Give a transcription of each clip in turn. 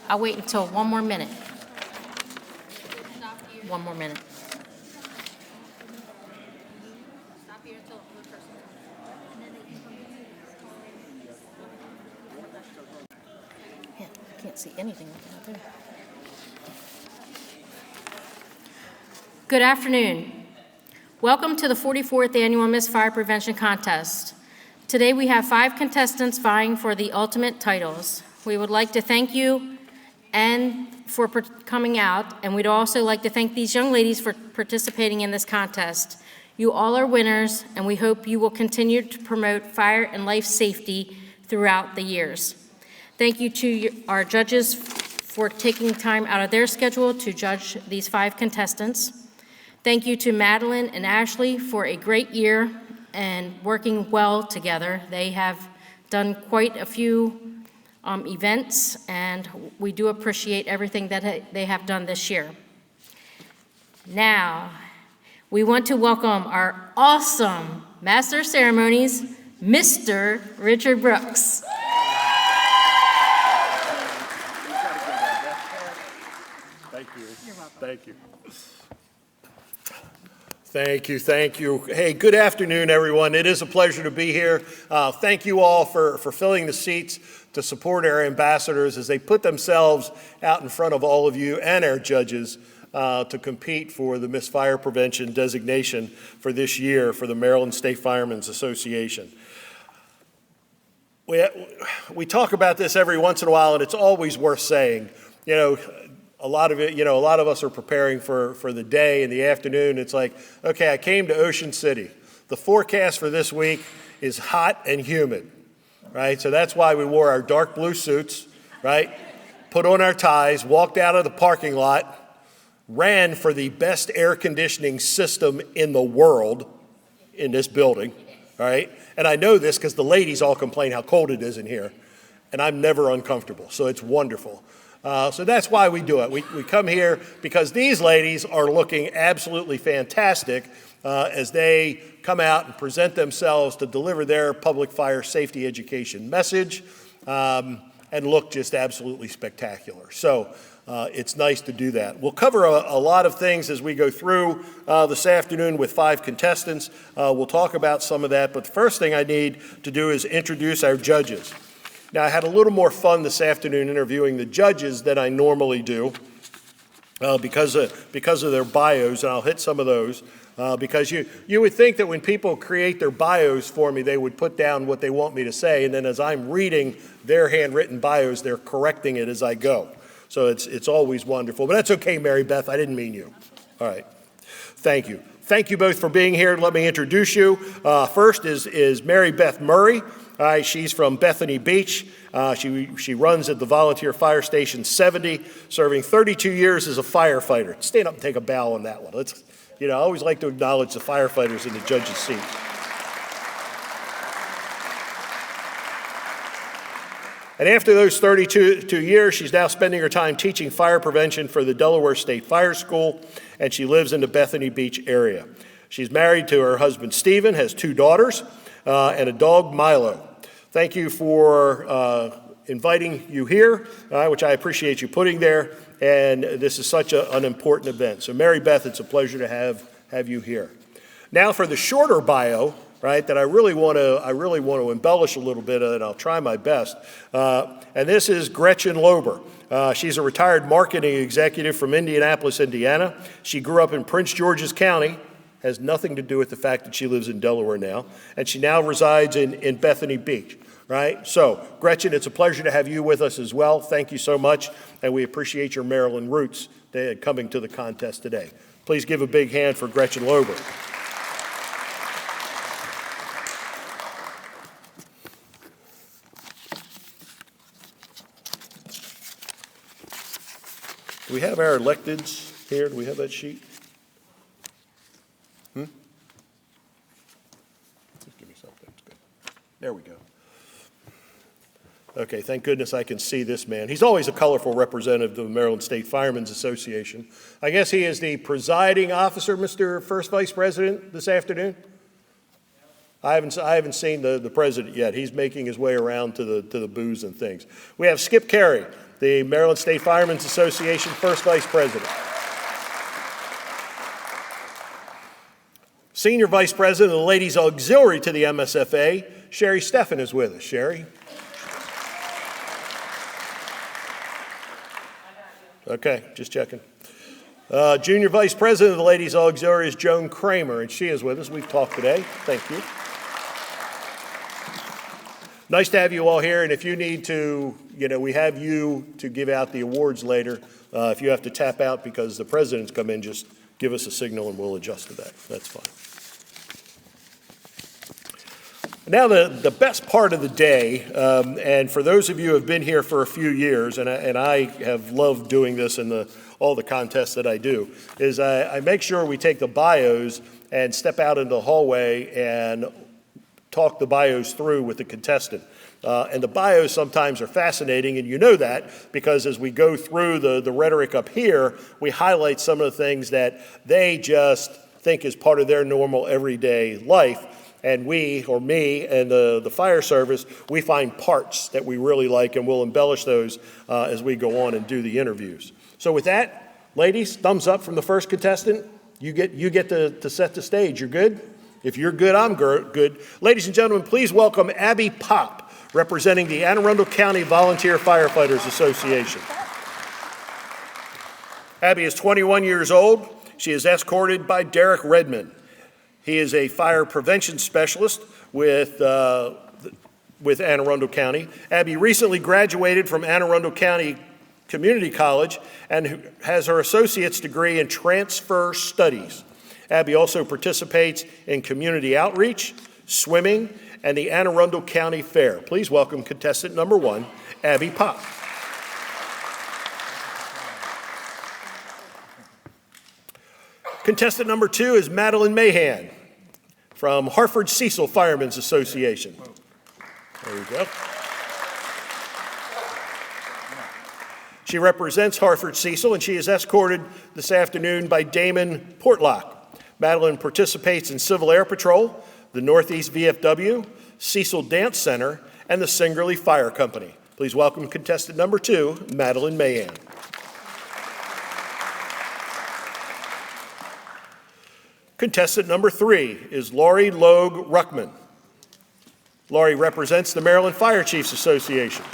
I'll wait until one more minute. One more minute. Yeah, I can't see anything out there. Good afternoon. Welcome to the 44th Annual Miss Fire Prevention Contest. Today we have 5 contestants vying for the ultimate titles. We would like to thank you for coming out, and we'd also like to thank these young ladies for participating in this contest. You all are winners, and we hope you will continue to promote fire and life safety throughout the years. Thank you to our judges for taking time out of their schedule to judge these 5 contestants. Thank you to Madeline and Ashley for a great year and working well together. They have done quite a few events, and we do appreciate everything that they have done this year. Now, we want to welcome our awesome Master of Ceremonies, Mr. Richard Brooks. Thank you. You're welcome. Thank you. Thank you, thank you. Hey, good afternoon, everyone. It is a pleasure to be here. Thank you all for filling the seats to support our ambassadors as they put themselves out in front of all of you and our judges to compete for the Miss Fire Prevention designation for this year for the Maryland State Firemen's Association. We talk about this every once in a while, and it's always worth saying. You know, a lot of us are preparing for the day and the afternoon. It's like, okay, I came to Ocean City. The forecast for this week is hot and humid, right? So that's why we wore our dark blue suits, right? Put on our ties, walked out of the parking lot, ran for the best air conditioning system in the world in this building, right? And I know this because the ladies all complain how cold it is in here, and I'm never uncomfortable, so it's wonderful. So that's why we do it. We come here because these ladies are looking absolutely fantastic as they come out and present themselves to deliver their public fire safety education message and look just absolutely spectacular. So it's nice to do that. We'll cover a lot of things as we go through this afternoon with 5 contestants. We'll talk about some of that, but the first thing I need to do is introduce our judges. Now, I had a little more fun this afternoon interviewing the judges than I normally do because of their bios, and I'll hit some of those. Because you would think that when people create their bios for me, they would put down what they want me to say, and then as I'm reading their handwritten bios, they're correcting it as I go. So it's always wonderful. But that's okay, Mary Beth, I didn't mean you. All right, thank you. Thank you both for being here. Let me introduce you. First is Mary Beth Murray. She's from Bethany Beach. She runs at the Volunteer Fire Station 70, serving 32 years as a firefighter. Stand up and take a bow on that one. I always like to acknowledge the firefighters in the judge's seat. And after those 32 years, she's now spending her time teaching fire prevention for the Delaware State Fire School, and she lives in the Bethany Beach area. She's married to her husband, Stephen, has 2 daughters, and a dog, Milo. Thank you for inviting you here, which I appreciate you putting there, and this is such an important event. So Mary Beth, it's a pleasure to have you here. Now for the shorter bio, right, that I really want to embellish a little bit, and I'll try my best. And this is Gretchen Lober. She's a retired marketing executive from Indianapolis, Indiana. She grew up in Prince George's County, has nothing to do with the fact that she lives in Delaware now, and she now resides in Bethany Beach, right? So, Gretchen, it's a pleasure to have you with us as well. Thank you so much, and we appreciate your Maryland roots coming to the contest today. Please give a big hand for Gretchen Lober. Do we have our electeds here? Do we have that sheet? Just give me something. It's good. There we go. Okay, thank goodness I can see this man. He's always a colorful representative of the Maryland State Firemen's Association. I guess he is the presiding officer, Mr. First Vice President, this afternoon? I haven't seen the president yet. He's making his way around to the booths and things. We have Skip Carey, the Maryland State Firemen's Association First Vice President. Senior Vice President of the Ladies Auxiliary to the MSFA, Sherry Steffen is with us. Sherry? Okay, just checking. Junior Vice President of the Ladies Auxiliary is Joan Kramer, and she is with us. We've talked today. Thank you. Nice to have you all here, and if you need to, we have you to give out the awards later. If you have to tap out because the president's come in, just give us a signal and we'll adjust to that. That's fine. Now the best part of the day, and for those of you who have been here for a few years, and I have loved doing this in all the contests that I do, is I make sure we take the bios and step out into the hallway and talk the bios through with the contestant. And the bios sometimes are fascinating, and you know that because as we go through the rhetoric up here, we highlight some of the things that they just think is part of their normal everyday life. And we, or me, and the fire service, we find parts that we really like, and we'll embellish those as we go on and do the interviews. So with that, ladies, thumbs up from the first contestant. You get to set the stage. You're good? If you're good, I'm good. Ladies and gentlemen, please welcome Abby Popp, representing the Anne Arundel County Volunteer Firefighters Association. Abby is 21 years old. She is escorted by Derek Redmond. He is a fire prevention specialist with Anne Arundel County. Abby recently graduated from Anne Arundel County Community College and has her associate's degree in transfer studies. Abby also participates in community outreach, swimming, and the Anne Arundel County Fair. Please welcome contestant number 1, Abby Popp. Contestant number 2 is Madeline Mahan from Hartford Cecil Firemen's Association. There you go. She represents Hartford Cecil, and she is escorted this afternoon by Damon Portlock. Madeline participates in Civil Air Patrol, the Northeast VFW, Cecil Dance Center, and the Singerly Fire Company. Please welcome contestant number 2, Madeline Mahan. Contestant number 3 is Laurie Logue Ruckman. Laurie represents the Maryland Fire Chiefs Association.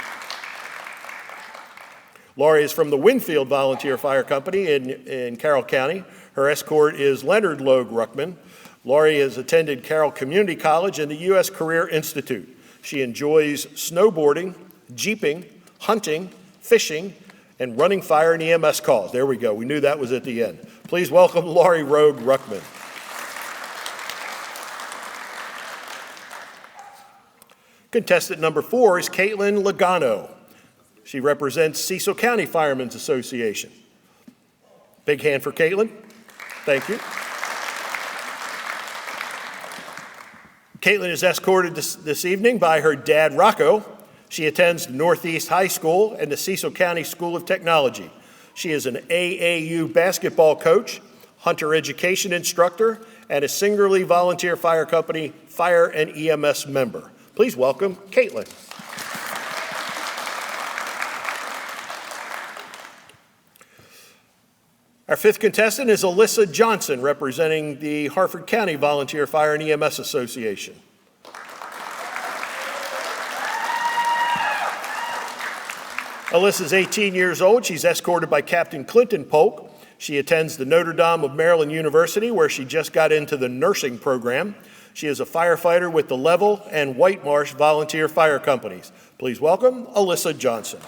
Laurie is from the Winfield Volunteer Fire Company in Carroll County. Her escort is Leonard Logue Ruckman. Laurie has attended Carroll Community College and the U.S. Career Institute. She enjoys snowboarding, jeeping, hunting, fishing, and running fire and EMS calls. There we go. We knew that was at the end. Please welcome Laurie Logue Ruckman. Contestant number 4 is Kaitlyn Logano. She represents Cecil County Firemen's Association. Big hand for Kaitlyn. Thank you. Kaitlyn is escorted this evening by her dad, Rocco. She attends Northeast High School and the Cecil County School of Technology. She is an AAU basketball coach, hunter education instructor, and a Singerly Volunteer Fire Company fire and EMS member. Please welcome Kaitlyn. Our 5th contestant is Alyssa Johnson, representing the Hartford County Volunteer Fire and EMS Association. Alyssa is 18 years old. She's escorted by Captain Clinton Polk. She attends the Notre Dame of Maryland University, where she just got into the nursing program. She is a firefighter with the Level and White Marsh Volunteer Fire Companies. Please welcome Alyssa Johnson.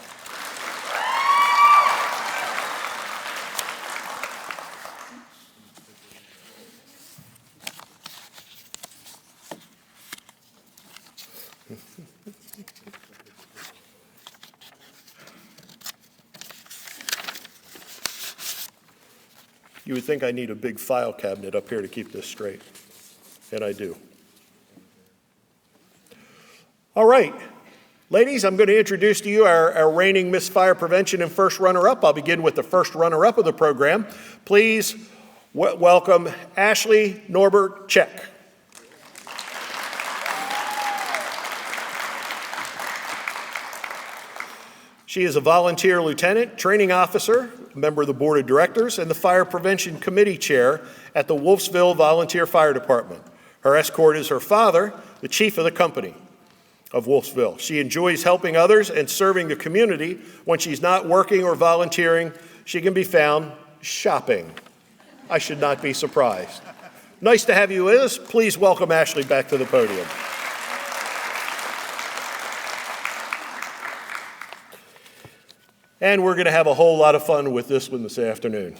You would think I need a big file cabinet up here to keep this straight, and I do. All right, ladies, I'm going to introduce to you our reigning Miss Fire Prevention and first runner-up. I'll begin with the first runner-up of the program. Please welcome Ashley Norbert Check. She is a volunteer lieutenant, training officer, member of the board of directors, and the fire prevention committee chair at the Wolfsville Volunteer Fire Department. Her escort is her father, the chief of the company of Wolfsville. She enjoys helping others and serving the community. When she's not working or volunteering, she can be found shopping. I should not be surprised. Nice to have you with us. Please welcome Ashley back to the podium. And we're going to have a whole lot of fun with this one this afternoon.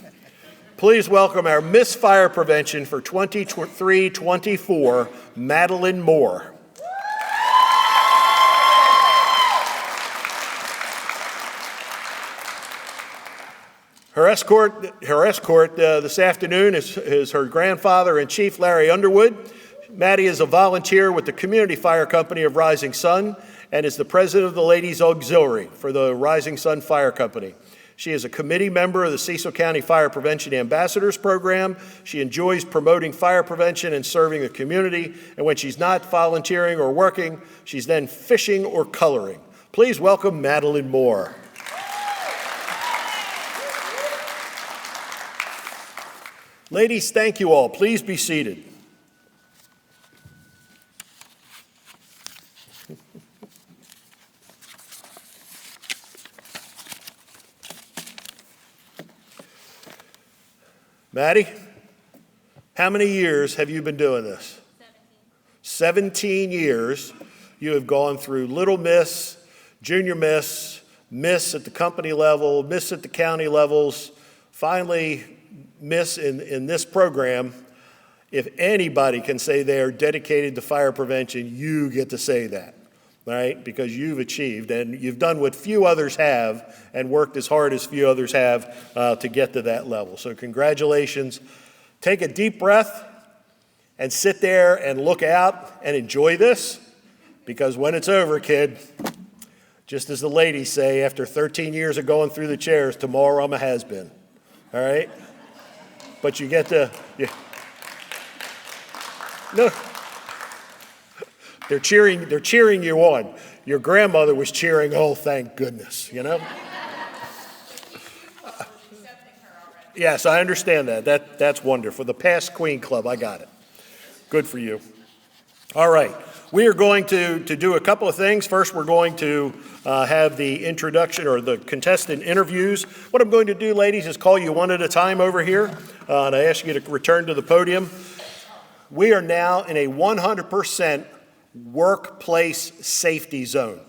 Please welcome our Miss Fire Prevention for 23-24, Madeline Moore. Her escort this afternoon is her grandfather and chief, Larry Underwood. Maddie is a volunteer with the Community Fire Company of Rising Sun and is the president of the Ladies Auxiliary for the Rising Sun Fire Company. She is a committee member of the Cecil County Fire Prevention Ambassadors Program. She enjoys promoting fire prevention and serving the community. And when she's not volunteering or working, she's then fishing or coloring. Please welcome Madeline Moore. Ladies, thank you all. Please be seated. Maddie, how many years have you been doing this? 17 years. You have gone through Little Miss, Junior Miss, Miss at the company level, Miss at the county levels, finally Miss in this program. If anybody can say they are dedicated to fire prevention, you get to say that, right? Because you've achieved and you've done what few others have and worked as hard as few others have to get to that level. So congratulations. Take a deep breath and sit there and look out and enjoy this, because when it's over, kid, just as the ladies say, after 13 years of going through the chairs, tomorrow I'm a has-been, all right? But you get to, no, they're cheering you on. Your grandmother was cheering, oh, thank goodness, you know? Yes, I understand that. That's wonderful. The Past Queen Club, I got it. Good for you. All right, we are going to do a couple of things. First, we're going to have the introduction or the contestant interviews. What I'm going to do, ladies, is call you one at a time over here, and I ask you to return to the podium. We are now in a 100% workplace safety zone.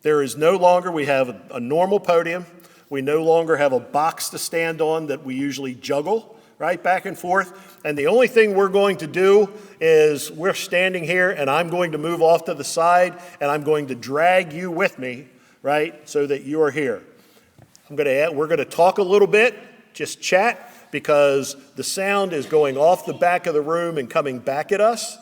There is no longer, we have a normal podium. We no longer have a box to stand on that we usually juggle, right, back and forth. And the only thing we're going to do is we're standing here and I'm going to move off to the side and I'm going to drag you with me, right, so that you are here. We're going to talk a little bit, just chat, because the sound is going off the back of the room and coming back at us,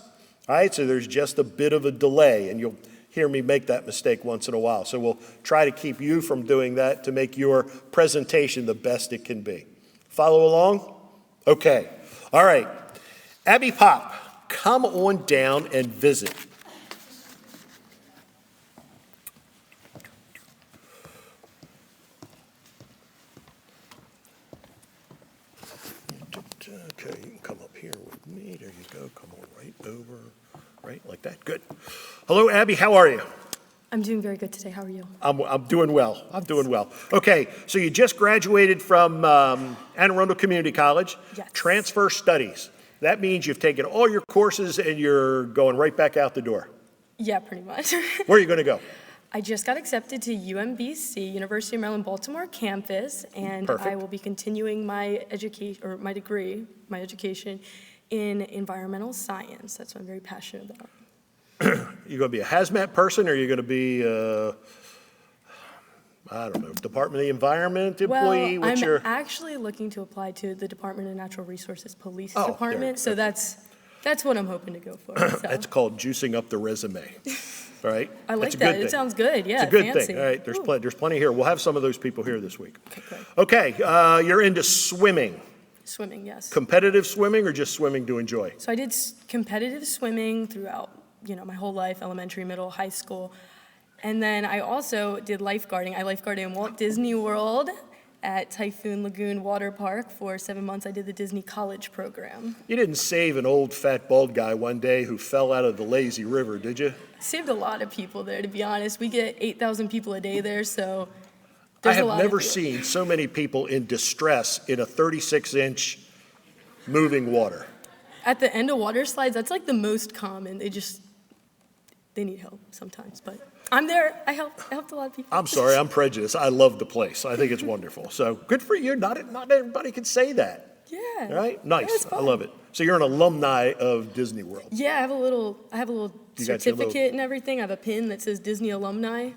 all right? So there's just a bit of a delay, and you'll hear me make that mistake once in a while. So we'll try to keep you from doing that to make your presentation the best it can be. Follow along? Okay. All right. Abby Pop, come on down and visit. Okay, you can come up here with me. There you go. Come on right over, right like that. Good. Hello, Abby. How are you? I'm doing very good today. How are you? I'm doing well. I'm doing well. Okay, so you just graduated from Anne Arundel Community College. Yes. Transfer studies. That means you've taken all your courses and you're going right back out the door. Yeah, pretty much. Where are you going to go? I just got accepted to UMBC, University of Maryland, Baltimore campus, and Perfect. I will be continuing my education, or my degree, my education in environmental science. That's what I'm very passionate about. You going to be a hazmat person, or are you going to be, I don't know, Department of the Environment employee? Well, I'm actually looking to apply to the Department of Natural Resources Police Department, so that's what I'm hoping to go for. So. That's called juicing up the resume, right? I like That's a that. good thing. It sounds good. Yeah, It's a good fancy. thing. All right, there's plenty here. We'll have some of those people here this week. Okay, great. Okay, you're into swimming. Swimming, yes. Competitive swimming or just swimming to enjoy? So I did competitive swimming throughout, my whole life, elementary, middle, high school. And then I also did lifeguarding. I lifeguarded in Walt Disney World at Typhoon Lagoon Water Park for 7 months. I did the Disney College program. You didn't save an old fat bald guy one day who fell out of the lazy river, did you? Saved a lot of people there, to be honest. We get 8,000 people a day there, so I there's a have lot never of people. seen so many people in distress in a 36-inch moving water. At the end of water slides, that's like the most common. They need help sometimes, but I'm there. I helped a lot of people. I'm sorry, I'm prejudiced. I love the place. I think it's wonderful. So good for you. Not everybody can say that. Yeah. All right? Yeah, Nice. it's I fun. love it. So you're an alumni of Disney World. Yeah, I have a little You got your certificate little- and everything. I have a pin that says Disney alumni.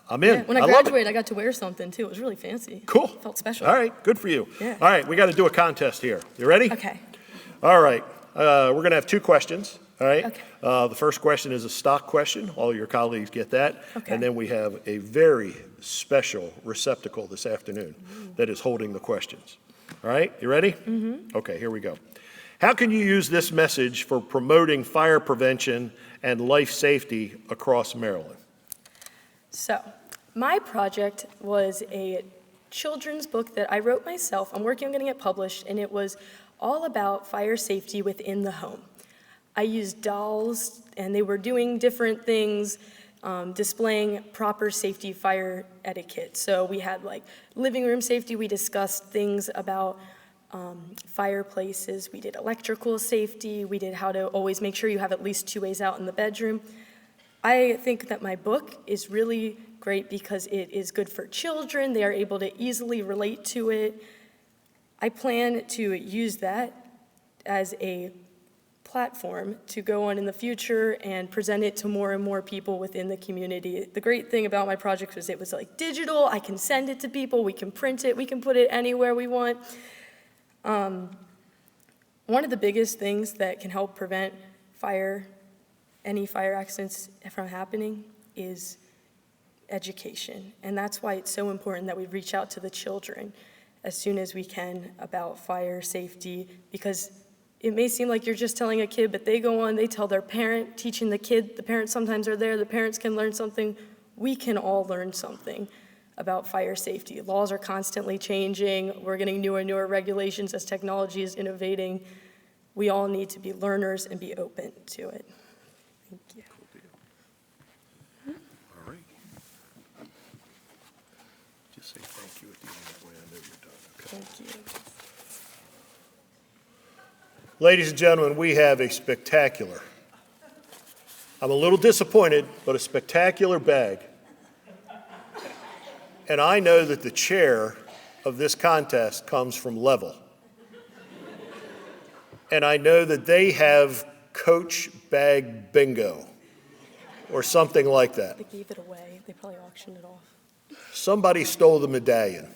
I'm in. Yeah, when I love it. graduated, I got to wear something too. It was really fancy. Cool. Felt special. All right, good for you. Yeah. All right, we got to do a contest here. You ready? Okay. All right, we're going to have 2 questions, all right? Okay. The first question is a stock question. All your colleagues get that. Okay. And then we have a very special receptacle this afternoon that is holding the questions. All right, you ready? Mm-hmm. Okay, here we go. How can you use this message for promoting fire prevention and life safety across Maryland? So, my project was a children's book that I wrote myself. I'm working on getting it published, and it was all about fire safety within the home. I used dolls, and they were doing different things, displaying proper safety fire etiquette. So we had like living room safety. We discussed things about fireplaces. We did electrical safety. We did how to always make sure you have at least 2 ways out in the bedroom. I think that my book is really great because it is good for children. They are able to easily relate to it. I plan to use that as a platform to go on in the future and present it to more and more people within the community. The great thing about my project was it was like digital. I can send it to people. We can print it. We can put it anywhere we want. One of the biggest things that can help prevent any fire accidents from happening is education. And that's why it's so important that we reach out to the children as soon as we can about fire safety, because it may seem like you're just telling a kid, but they go on, they tell their parent, teaching the kid, the parents sometimes are there, the parents can learn something. We can all learn something about fire safety. Laws are constantly changing. We're getting newer and newer regulations as technology is innovating. We all need to be learners and be open to it. Thank you. All right. Just say thank you at the end, that way I know you're done. Okay. Thank you. Ladies and gentlemen, we have a spectacular, I'm a little disappointed, but a spectacular bag. And I know that the chair of this contest comes from Level. And I know that they have Coach Bag Bingo or something like that. They gave it away. They probably auctioned it off. Somebody stole the medallion.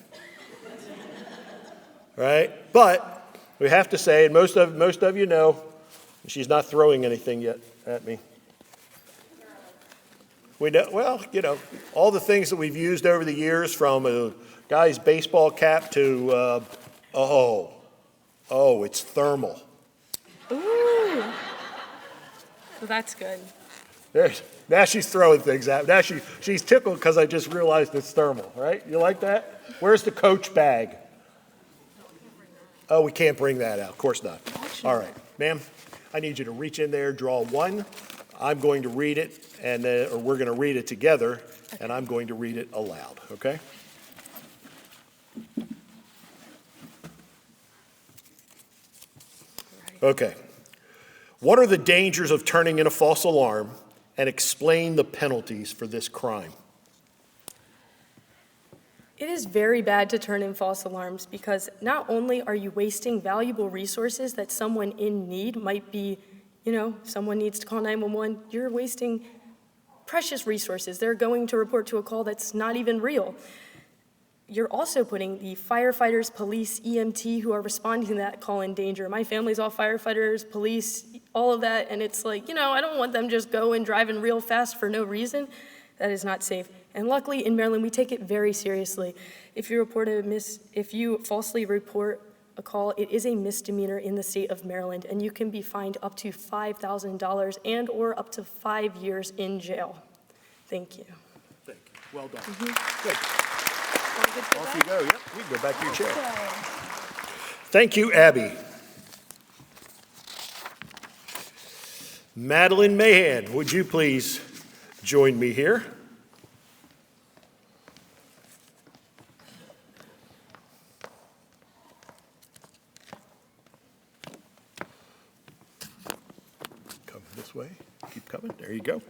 Right? But we have to say, and most of you know, she's not throwing anything yet at me. We know, well, you know, all the things that we've used over the years, from a guy's baseball cap to, it's thermal. Ooh. Well, that's good. Now she's throwing things at me. Now she's tickled because I just realized it's thermal, right? You like that? Where's the Coach bag? Oh, we can't bring that out. Of course not. All right, ma'am, I need you to reach in there, draw one. I'm going to read it, and or we're going to read it together, and I'm going to read it aloud, okay? Okay. What are the dangers of turning in a false alarm, and explain the penalties for this crime? It is very bad to turn in false alarms because not only are you wasting valuable resources that someone in need might be, someone needs to call 911, you're wasting precious resources. They're going to report to a call that's not even real. You're also putting the firefighters, police, EMT who are responding to that call in danger. My family's all firefighters, police, all of that, and it's like, I don't want them just going driving real fast for no reason. That is not safe. And luckily in Maryland, we take it very seriously. If you falsely report a call, it is a misdemeanor in the state of Maryland, and you can be fined up to $5,000 and/or up to 5 years in jail. Thank you. Well done. Good. Good to Off you go. Yep, you can go back to your chair. Thank you, Abby. Madeline Mahan, would you please join me here? Come this way. Keep coming. There you go.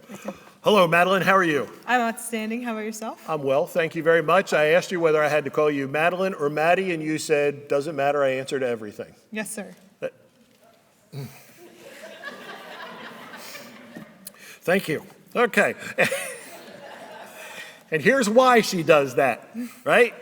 Hello, Madeline. How are you? I'm outstanding. How about yourself? I'm well. Thank you very much. I asked you whether I had to call you Madeline or Maddie, and you said, doesn't matter. I answered everything. Yes, sir. Thank you. Okay. And here's why she does that, right?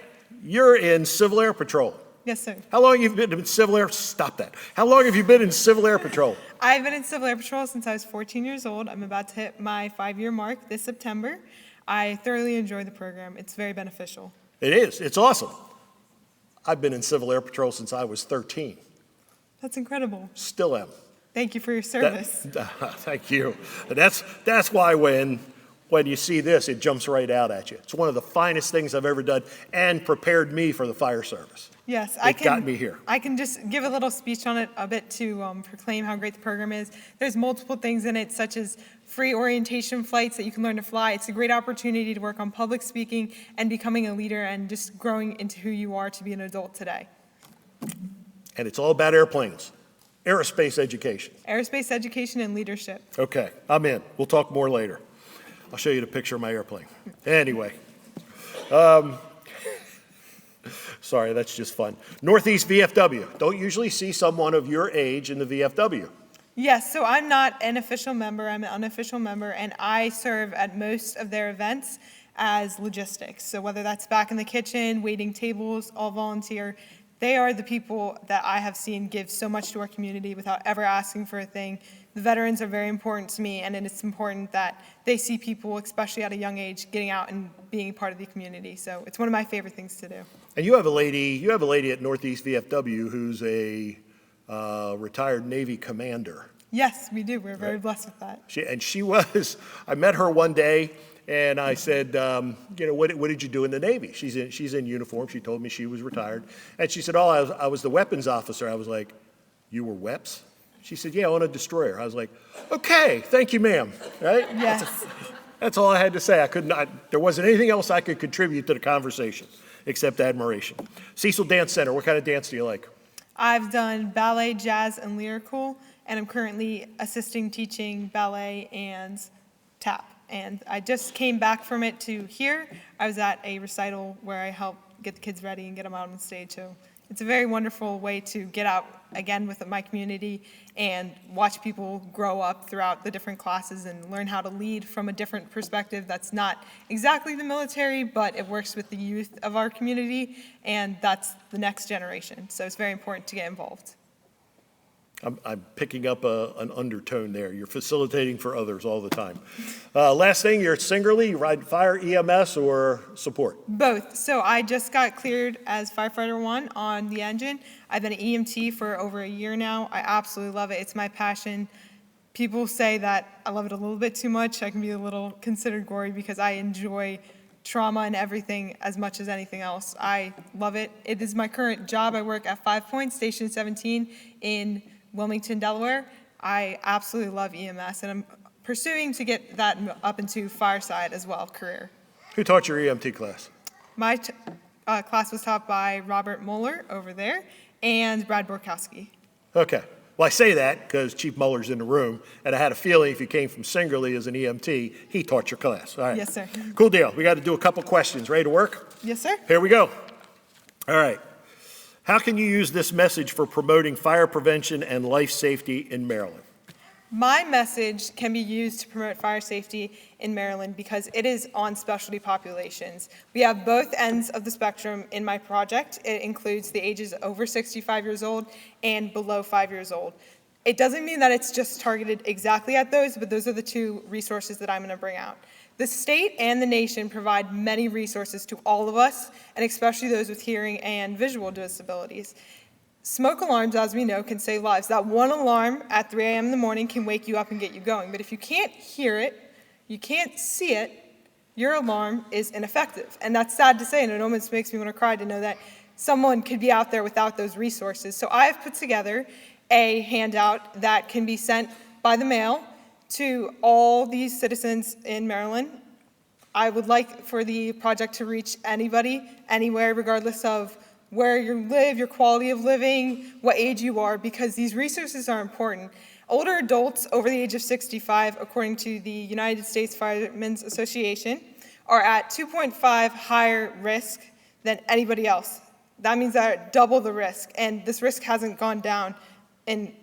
You're in Civil Air Patrol. Yes, sir. How long have you been in Civil Air? Stop that. How long have you been in Civil Air Patrol? I've been in Civil Air Patrol since I was 14 years old. I'm about to hit my 5-year mark this September. I thoroughly enjoy the program. It's very beneficial. It is. It's awesome. I've been in Civil Air Patrol since I was 13. That's incredible. Still am. Thank you for your service. Thank you. That's why when you see this, it jumps right out at you. It's one of the finest things I've ever done and prepared me for the fire service. Yes, It got me here. I can just give a little speech on it a bit to proclaim how great the program is. There's multiple things in it, such as free orientation flights that you can learn to fly. It's a great opportunity to work on public speaking and becoming a leader and just growing into who you are to be an adult today. And it's all about airplanes. Aerospace education. Aerospace education and leadership. Okay, I'm in. We'll talk more later. I'll show you the picture of my airplane. Anyway. Sorry, that's just fun. Northeast VFW. Don't usually see someone of your age in the VFW. Yes, so I'm not an official member, I'm an unofficial member, and I serve at most of their events as logistics. So whether that's back in the kitchen, waiting tables, all volunteer, they are the people that I have seen give so much to our community without ever asking for a thing. The veterans are very important to me, and it's important that they see people, especially at a young age, getting out and being part of the community. So it's one of my favorite things to do. And you have a lady at Northeast VFW who's a retired Navy commander. Yes, we do. We're very blessed with that. I met her one day, and I said, what did you do in the Navy? She's in uniform. She told me she was retired. And she said, I was the weapons officer. I was like, you were WEPs? She said, yeah, on a destroyer. I was like, okay, thank you, ma'am. Right? Yes. That's all I had to say. There wasn't anything else I could contribute to the conversation except admiration. Cecil Dance Center, what kind of dance do you like? I've done ballet, jazz, and lyrical, and I'm currently assisting teaching ballet and tap. And I just came back from it to here. I was at a recital where I helped get the kids ready and get them out on the stage. So it's a very wonderful way to get out again with my community and watch people grow up throughout the different classes and learn how to lead from a different perspective that's not exactly the military, but it works with the youth of our community, and that's the next generation. So it's very important to get involved. I'm picking up an undertone there. You're facilitating for others all the time. Last thing, you're at Singerly. You ride fire, EMS, or support? Both. So I just got cleared as firefighter 1 on the engine. I've been an EMT for over a year now. I absolutely love it. It's my passion. People say that I love it a little bit too much. I can be a little considered gory because I enjoy trauma and everything as much as anything else. I love it. It is my current job. I work at 5 Points, Station 17 in Wilmington, Delaware. I absolutely love EMS, and I'm pursuing to get that up into fireside as well, career. Who taught your EMT class? My class was taught by Robert Mueller over there and Brad Borkowski. Okay. Well, I say that because Chief Muller's in the room, and I had a feeling if you came from Singerly as an EMT, he taught your class. All right. Yes, sir. Cool deal. We got to do a couple questions. Ready to work? Yes, sir. Here we go. All right. How can you use this message for promoting fire prevention and life safety in Maryland? My message can be used to promote fire safety in Maryland because it is on specialty populations. We have both ends of the spectrum in my project. It includes the ages over 65 years old and below 5 years old. It doesn't mean that it's just targeted exactly at those, but those are the two resources that I'm going to bring out. The state and the nation provide many resources to all of us, and especially those with hearing and visual disabilities. Smoke alarms, as we know, can save lives. That one alarm at 3 a.m. in the morning can wake you up and get you going. But if you can't hear it, you can't see it, your alarm is ineffective. And that's sad to say, and it almost makes me want to cry to know that someone could be out there without those resources. So I've put together a handout that can be sent by the mail to all these citizens in Maryland. I would like for the project to reach anybody, anywhere, regardless of where you live, your quality of living, what age you are, because these resources are important. Older adults over the age of 65, according to the United States Firemen's Association, are at 2.5 higher risk than anybody else. That means they're double the risk, and this risk hasn't gone down in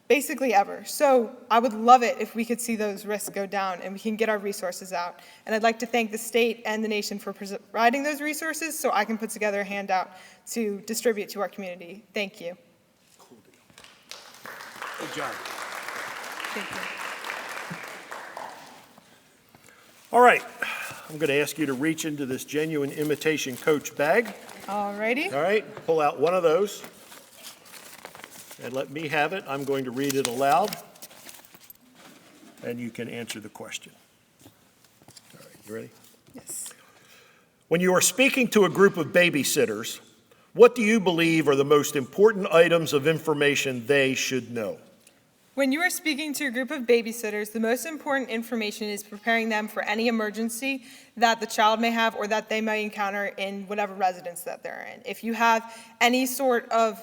basically ever. So I would love it if we could see those risks go down and we can get our resources out. And I'd like to thank the state and the nation for providing those resources so I can put together a handout to distribute to our community. Thank you. Good job. Thank you. All right, I'm going to ask you to reach into this genuine imitation Coach bag. All righty. All right, pull out one of those and let me have it. I'm going to read it aloud and you can answer the question. All right, you ready? Yes. When you are speaking to a group of babysitters, what do you believe are the most important items of information they should know? When you are speaking to a group of babysitters, the most important information is preparing them for any emergency that the child may have or that they may encounter in whatever residence that they're in. If you have any sort of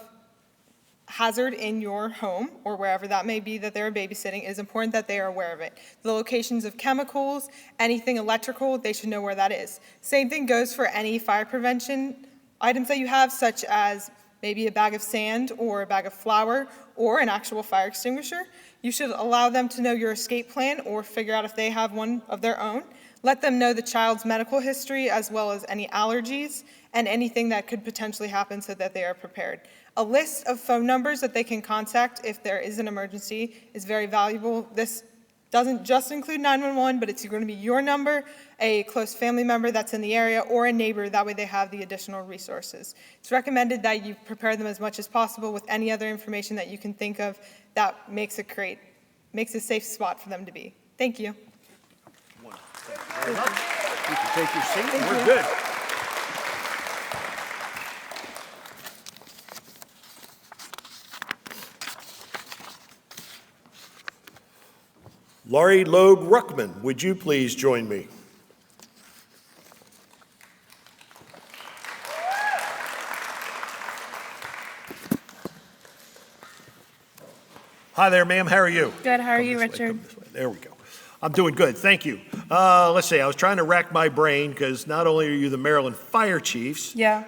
hazard in your home or wherever that may be that they're babysitting, it is important that they are aware of it. The locations of chemicals, anything electrical, they should know where that is. Same thing goes for any fire prevention items that you have, such as maybe a bag of sand or a bag of flour or an actual fire extinguisher. You should allow them to know your escape plan or figure out if they have one of their own. Let them know the child's medical history as well as any allergies and anything that could potentially happen so that they are prepared. A list of phone numbers that they can contact if there is an emergency is very valuable. This doesn't just include 911, but it's going to be your number, a close family member that's in the area, or a neighbor. That way they have the additional resources. It's recommended that you prepare them as much as possible with any other information that you can think of that makes a safe spot for them to be. Thank you. Very much. You can take your seat. We're good. Laurie Logue Ruckman, would you please join me? Hi there, ma'am. How are you? Good. How are Come you, this way, Richard? come this way. There we go. I'm doing good. Thank you. Let's see. I was trying to rack my brain because not only are you the Maryland Fire Chiefs, Yeah,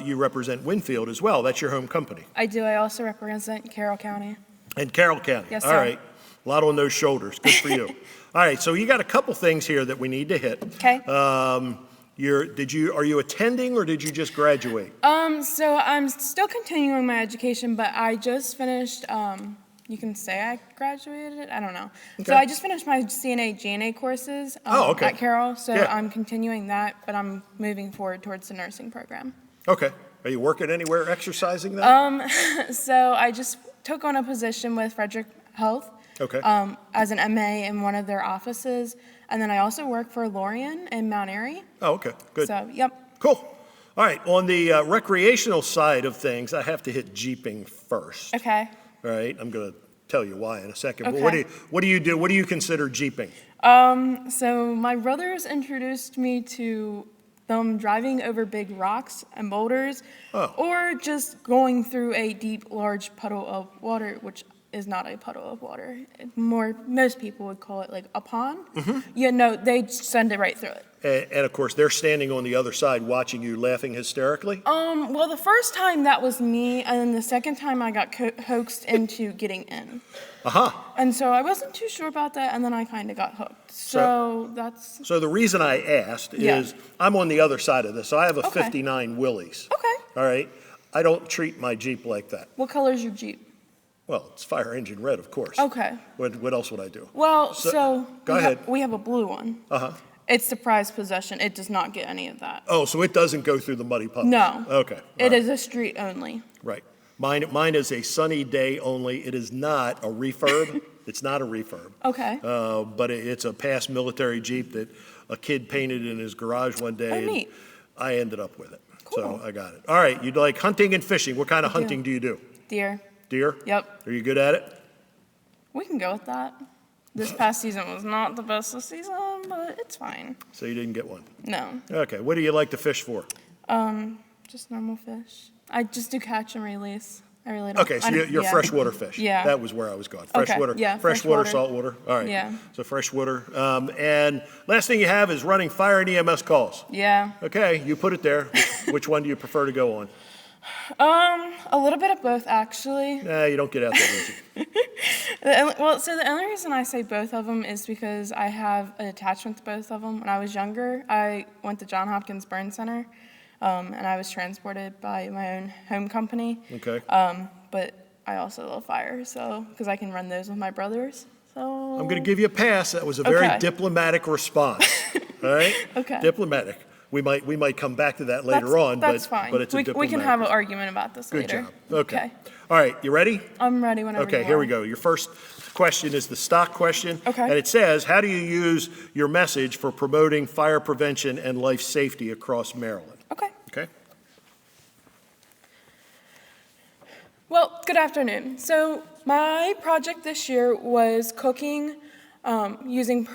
you represent Winfield as well. That's your home company. I do. I also represent Carroll County. And Carroll County. Yes, All sir. right. A lot on those shoulders. Good for you. All right. So you got a couple things here that we need to hit. Okay. Are you attending or did you just graduate? So I'm still continuing my education, but I just finished, you can say I graduated? I don't know. So Okay. I just finished my CNA, GNA courses Okay. at Carroll, so Yeah. I'm continuing that, but I'm moving forward towards the nursing program. Okay. Are you working anywhere exercising that? So I just took on a position with Frederick Health. Okay. As an MA in one of their offices, and then I also work for Lorien in Mount Airy. Oh, okay. Good. So, yep. Cool. All right. On the recreational side of things, I have to hit jeeping first. Okay. All right. I'm going to tell you why in a second. But Okay. what do you do? What do you consider jeeping? So my brothers introduced me to them driving over big rocks and boulders, Oh. or just going through a deep, large puddle of water, which is not a puddle of water. Most people would call it like a pond. Mm-hmm. Yeah, no, they send it right through it. And of course, they're standing on the other side watching you laughing hysterically. Well, the first time that was me, and then the second time I got hoaxed into getting in. Uh-huh. And so I wasn't too sure about that, and then I kind of got hooked. So that's, So the reason I asked Yeah. is I'm on the other side of this. So I have a Okay. 59 Willys. okay. All right. I don't treat my Jeep like that. What color's your Jeep? Well, it's fire engine red, of course. Okay. What else would I do? Well, So- so Go we ahead. we have a blue one. Uh-huh. It's the prized possession. It does not get any of that. Oh, so it doesn't go through the muddy puddles? No. Okay. all It right. is a street only. Right. Mine is a sunny day only. It is not a refurb. It's not a refurb. Okay. But it's a past military Jeep that a kid painted in his garage one day. Oh, and neat. I ended up with it. Cool. So I got it. All right, you like hunting and fishing. What kind of hunting do you do? Deer. Deer? Yep. Are you good at it? We can go with that. This past season was not the best this season, but it's fine. So you didn't get one. No. Okay, what do you like to fish for? Just normal fish. I just do catch and release. I really don't. Okay, so I don't- you're yeah. freshwater fish. Yeah. That was where I was going. Okay, Freshwater. yeah, Freshwater, freshwater. saltwater. All right. Yeah. So freshwater. And last thing you have is running fire and EMS calls. Yeah. Okay, you put it there. Which one do you prefer to go on? A little bit of both, actually. Nah, you don't get out that easy. So the only reason I say both of them is because I have an attachment to both of them. When I was younger, I went to Johns Hopkins Burn Center, and I was transported by my own home company. Okay. But I also love fire, so because I can run those with my brothers. So I'm going to give you a pass. That was a very Okay. diplomatic response. All right? Okay. Diplomatic. We might come back to that later on, that's but fine. but it's a we diplomatic. can have an argument about this Good later. job. Okay. All right, you ready? I'm ready whenever Okay, you here are. we go. Your first question is the stock question. Okay. And it says, how do you use your message for promoting fire prevention and life safety across Maryland? Okay. Okay? Well, good afternoon. So my project this year was cooking using.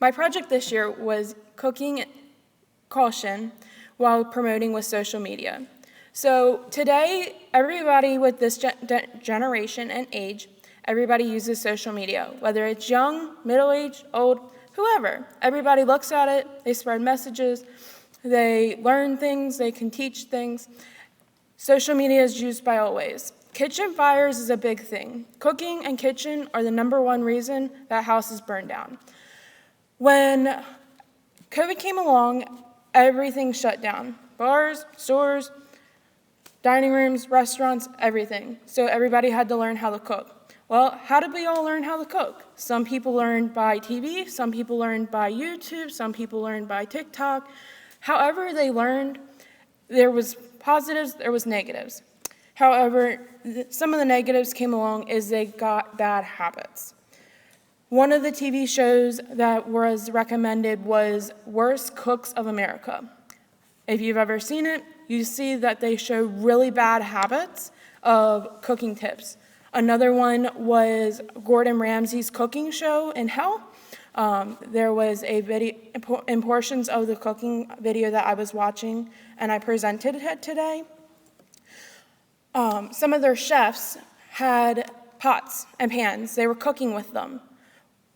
My project this year was cooking caution while promoting with social media. So today, everybody with this generation and age, everybody uses social media, whether it's young, middle-aged, old, whoever. Everybody looks at it, they spread messages, they learn things, they can teach things. Social media is used by all ways. Kitchen fires is a big thing. Cooking and kitchen are the #1 reason that houses burn down. When COVID came along, everything shut down. Bars, stores, dining rooms, restaurants, everything. So everybody had to learn how to cook. Well, how did we all learn how to cook? Some people learned by TV, some people learned by YouTube, some people learned by TikTok. However they learned, there was positives, there was negatives. However, some of the negatives came along is they got bad habits. One of the TV shows that was recommended was Worst Cooks of America. If you've ever seen it, you see that they show really bad habits of cooking tips. Another one was Gordon Ramsay's cooking show in Hell. There was a video, in portions of the cooking video that I was watching, and I presented it today. Some of their chefs had pots and pans. They were cooking with them.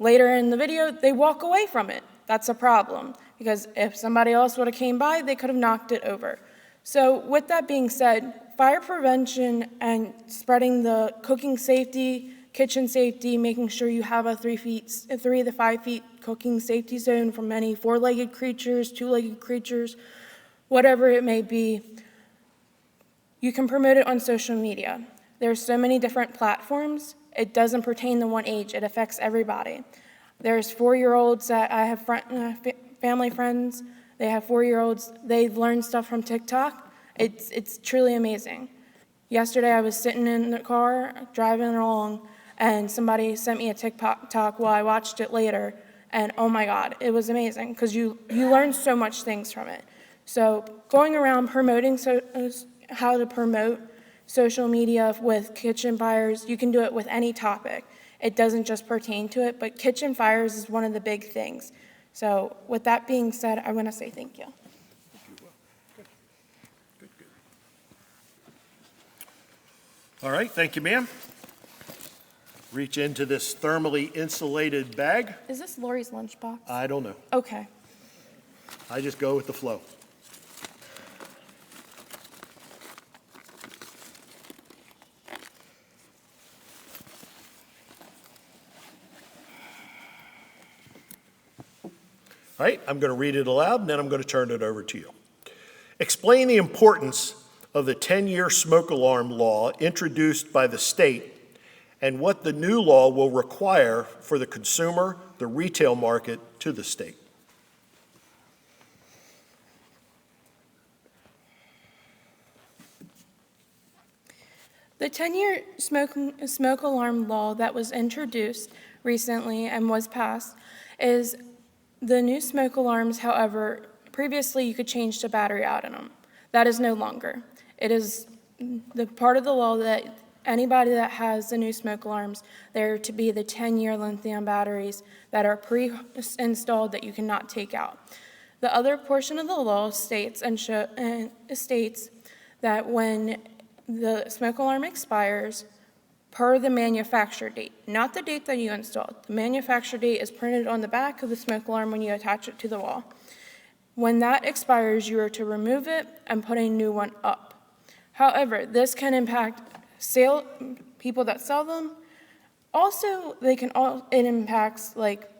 Later in the video, they walk away from it. That's a problem, because if somebody else would have came by, they could have knocked it over. So with that being said, fire prevention and spreading the cooking safety, kitchen safety, making sure you have a 3 to 5 feet cooking safety zone from any 4-legged creatures, 2-legged creatures, whatever it may be, you can promote it on social media. There's so many different platforms. It doesn't pertain to one age. It affects everybody. There's 4-year-olds that I have family friends. They have 4-year-olds. They learn stuff from TikTok. It's truly amazing. Yesterday I was sitting in the car driving along, and somebody sent me a TikTok while I watched it later, and oh my God, it was amazing because you learn so much things from it. So going around promoting how to promote social media with kitchen fires, you can do it with any topic. It doesn't just pertain to it, but kitchen fires is one of the big things. So with that being said, I want to say thank you. All right, thank you, ma'am. Reach into this thermally insulated bag. Is this Lori's lunchbox? I don't know. Okay. I just go with the flow. All right, I'm going to read it aloud, and then I'm going to turn it over to you. Explain the importance of the 10-year smoke alarm law introduced by the state and what the new law will require for the consumer, the retail market, to the state. The 10-year smoke alarm law that was introduced recently and was passed is the new smoke alarms. However, previously you could change the battery out in them. That is no longer. It is the part of the law that anybody that has the new smoke alarms, they're to be the 10-year lithium batteries that are pre-installed that you cannot take out. The other portion of the law states states that when the smoke alarm expires, per the manufacture date, not the date that you installed. The manufacture date is printed on the back of the smoke alarm when you attach it to the wall. When that expires, you are to remove it and put a new one up. However, this can impact people that sell them. Also, it impacts like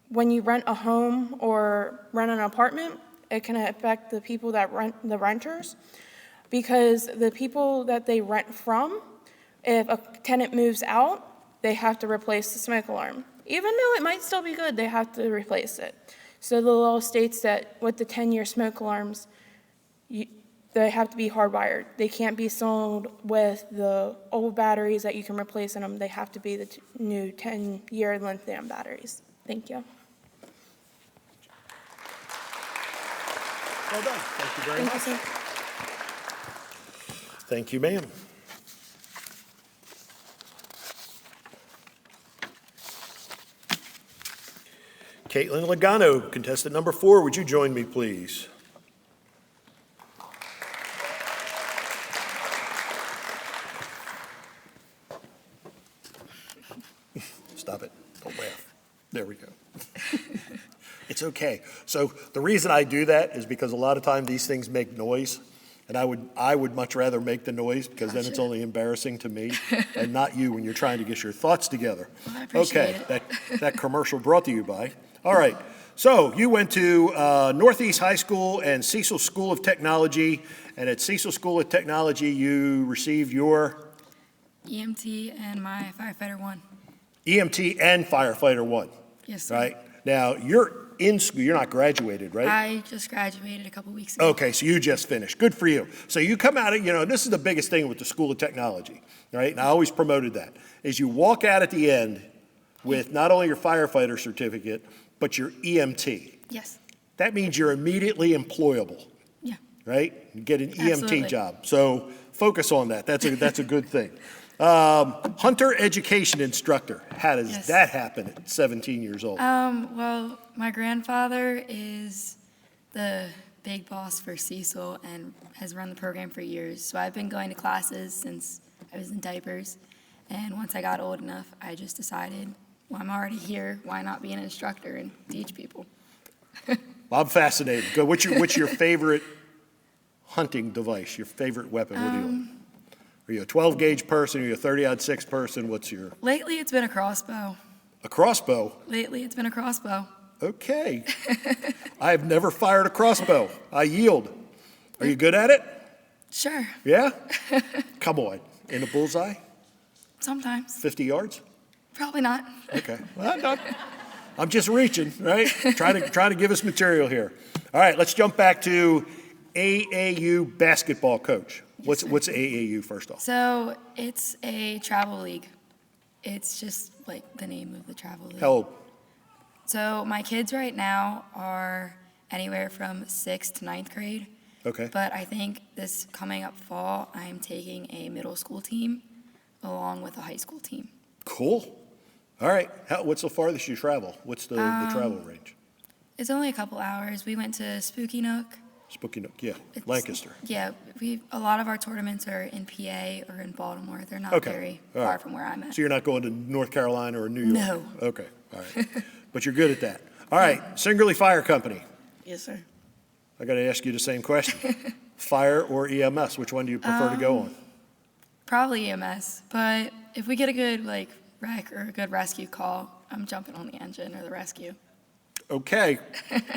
when you rent a home or rent an apartment, it can affect the people that the renters, because the people that they rent from, if a tenant moves out, they have to replace the smoke alarm. Even though it might still be good, they have to replace it. So the law states that with the 10-year smoke alarms, they have to be hardwired. They can't be sold with the old batteries that you can replace in them. They have to be the new 10-year lithium batteries. Thank you. Well done. Thank you very much. Thank you, sir. Thank you, ma'am. Kaitlyn Logano, contestant number 4, would you join me, please? Stop it. Don't laugh. There we go. It's okay. So the reason I do that is because a lot of time these things make noise, and I would much rather make the noise, because then it's only embarrassing to me and not you when you're trying to get your thoughts together. Well, I appreciate Okay, that commercial brought to you by. All right. So you went to Northeast High School and Cecil School of Technology, and at Cecil School of Technology you received your EMT and my firefighter 1. EMT and Firefighter 1. Yes, sir. Right? Now, you're in school, you're not graduated, right? I just graduated a couple weeks ago. Okay, so you just finished. Good for you. So you come out of, this is the biggest thing with the School of Technology, right? And I always promoted that, is you walk out at the end with not only your firefighter certificate, but your EMT. Yes. That means you're immediately employable, Yeah. right? You get an EMT Absolutely. job. So focus on that. That's a good thing. Hunter education instructor. How does Yes. that happen at 17 years old? Well, my grandfather is the big boss for Cecil and has run the program for years. So I've been going to classes since I was in diapers. And once I got old enough, I just decided, well, I'm already here. Why not be an instructor and teach people? I'm fascinated. Go. What's your favorite hunting device? Your favorite weapon? What do you like? Are you a 12 gauge person? Are you a 30-06 person? What's your Lately, it's been a crossbow. a crossbow? Lately, it's been a crossbow. Okay. I've never fired a crossbow. I yield. Are you good at it? Sure. Yeah. Come on. In a bullseye? Sometimes. 50 yards? Probably not. Okay. Well, I'm just reaching, right? Trying to give us material here. All right, let's jump back to AAU basketball coach. What's AAU first off? So it's a travel league. It's just like the name of the travel league. How old? So my kids right now are anywhere from 6th to 9th grade. Okay. But I think this coming up fall, I'm taking a middle school team along with a high school team. Cool. All right. What's the farthest you travel? What's the travel range? It's only a couple hours. We went to Spooky Nook. Spooky Nook, yeah. It's- Lancaster. Yeah, a lot of our tournaments are in PA or in Baltimore. They're not Okay. very All far right. from where I'm at. So you're not going to North Carolina or New York? No. Okay. All right. But you're good at that. All right. Singerly Fire Company. Yes, sir. I got to ask you the same question. Fire or EMS? Which one do you prefer to go on? Probably EMS, but if we get a good wreck or a good rescue call, I'm jumping on the engine or the rescue. Okay.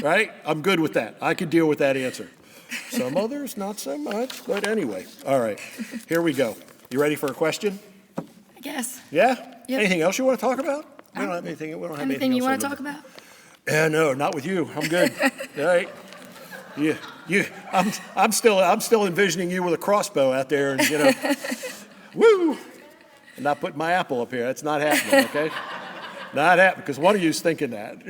Right? I'm good with that. I could deal with that answer. Some others, not so much. But anyway. All right. Here we go. You ready for a question? I guess. Yeah? Yep. Anything else you want to talk about? We don't have anything. We don't have Anything you else want to on talk the- about? No, not with you. I'm good. All right. I'm still envisioning you with a crossbow out there and, woo! I'm not putting my apple up here. That's not happening, okay? Not happening, because one of you is thinking that.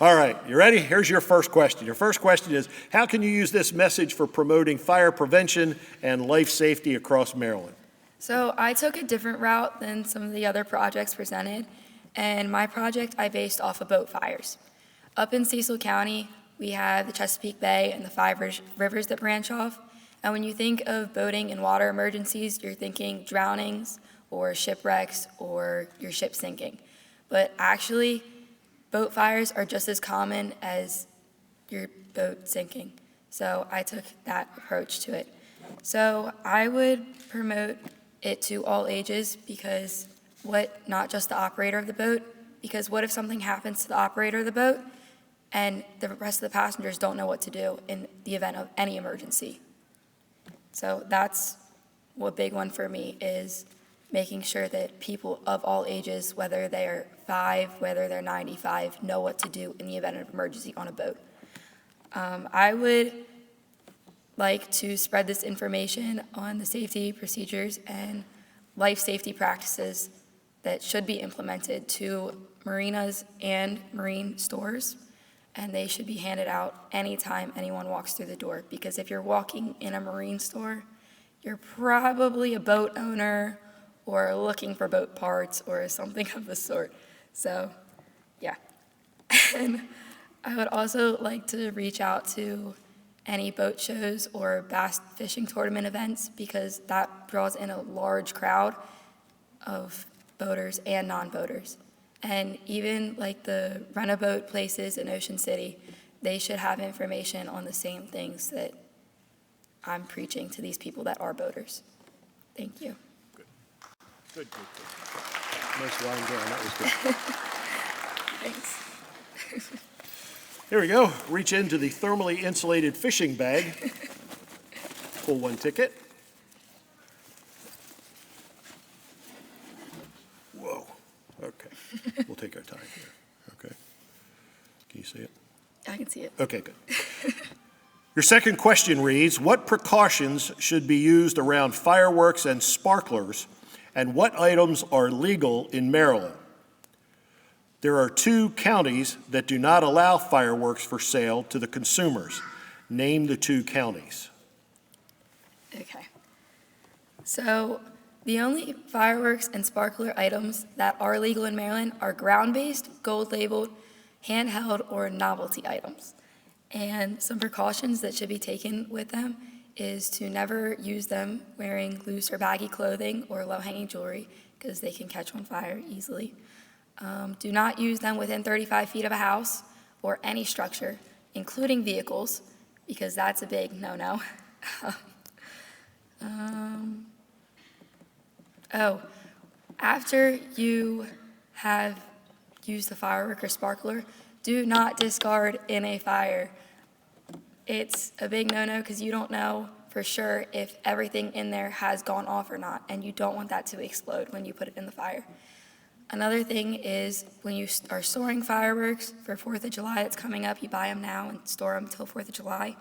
All right, you ready? Here's your first question. Your first question is, how can you use this message for promoting fire prevention and life safety across Maryland? So I took a different route than some of the other projects presented, and my project I based off of boat fires. Up in Cecil County, we have the Chesapeake Bay and the 5 rivers that branch off, and when you think of boating and water emergencies, you're thinking drownings or shipwrecks or your ship sinking. But actually, boat fires are just as common as your boat sinking. So I took that approach to it. So I would promote it to all ages because not just the operator of the boat, because what if something happens to the operator of the boat and the rest of the passengers don't know what to do in the event of any emergency? So that's a big one for me, is making sure that people of all ages, whether they're 5, whether they're 95, know what to do in the event of emergency on a boat. I would like to spread this information on the safety procedures and life safety practices that should be implemented to marinas and marine stores, and they should be handed out anytime anyone walks through the door, because if you're walking in a marine store, you're probably a boat owner or looking for boat parts or something of the sort. So, yeah. And I would also like to reach out to any boat shows or bass fishing tournament events, because that draws in a large crowd of boaters and non-boaters. And even like the rent-a-boat places in Ocean City, they should have information on the same things that I'm preaching to these people that are boaters. Thank you. Good. Nice line down, that was good. Thanks. Here we go. Reach into the thermally insulated fishing bag. Pull one ticket. Whoa. Okay. We'll take our time here. Okay. Can you see it? I can see it. Okay, good. Your second question reads, what precautions should be used around fireworks and sparklers, and what items are legal in Maryland? There are 2 counties that do not allow fireworks for sale to the consumers. Name the 2 counties. Okay. So the only fireworks and sparkler items that are legal in Maryland are ground-based, gold-labeled, handheld, or novelty items. And some precautions that should be taken with them is to never use them wearing loose or baggy clothing or low-hanging jewelry, because they can catch on fire easily. Do not use them within 35 feet of a house or any structure, including vehicles, because that's a big no-no. After you have used the firework or sparkler, do not discard in a fire. It's a big no-no because you don't know for sure if everything in there has gone off or not, and you don't want that to explode when you put it in the fire. Another thing is when you are storing fireworks for 4th of July that's coming up, you buy them now and store them till 4th of July.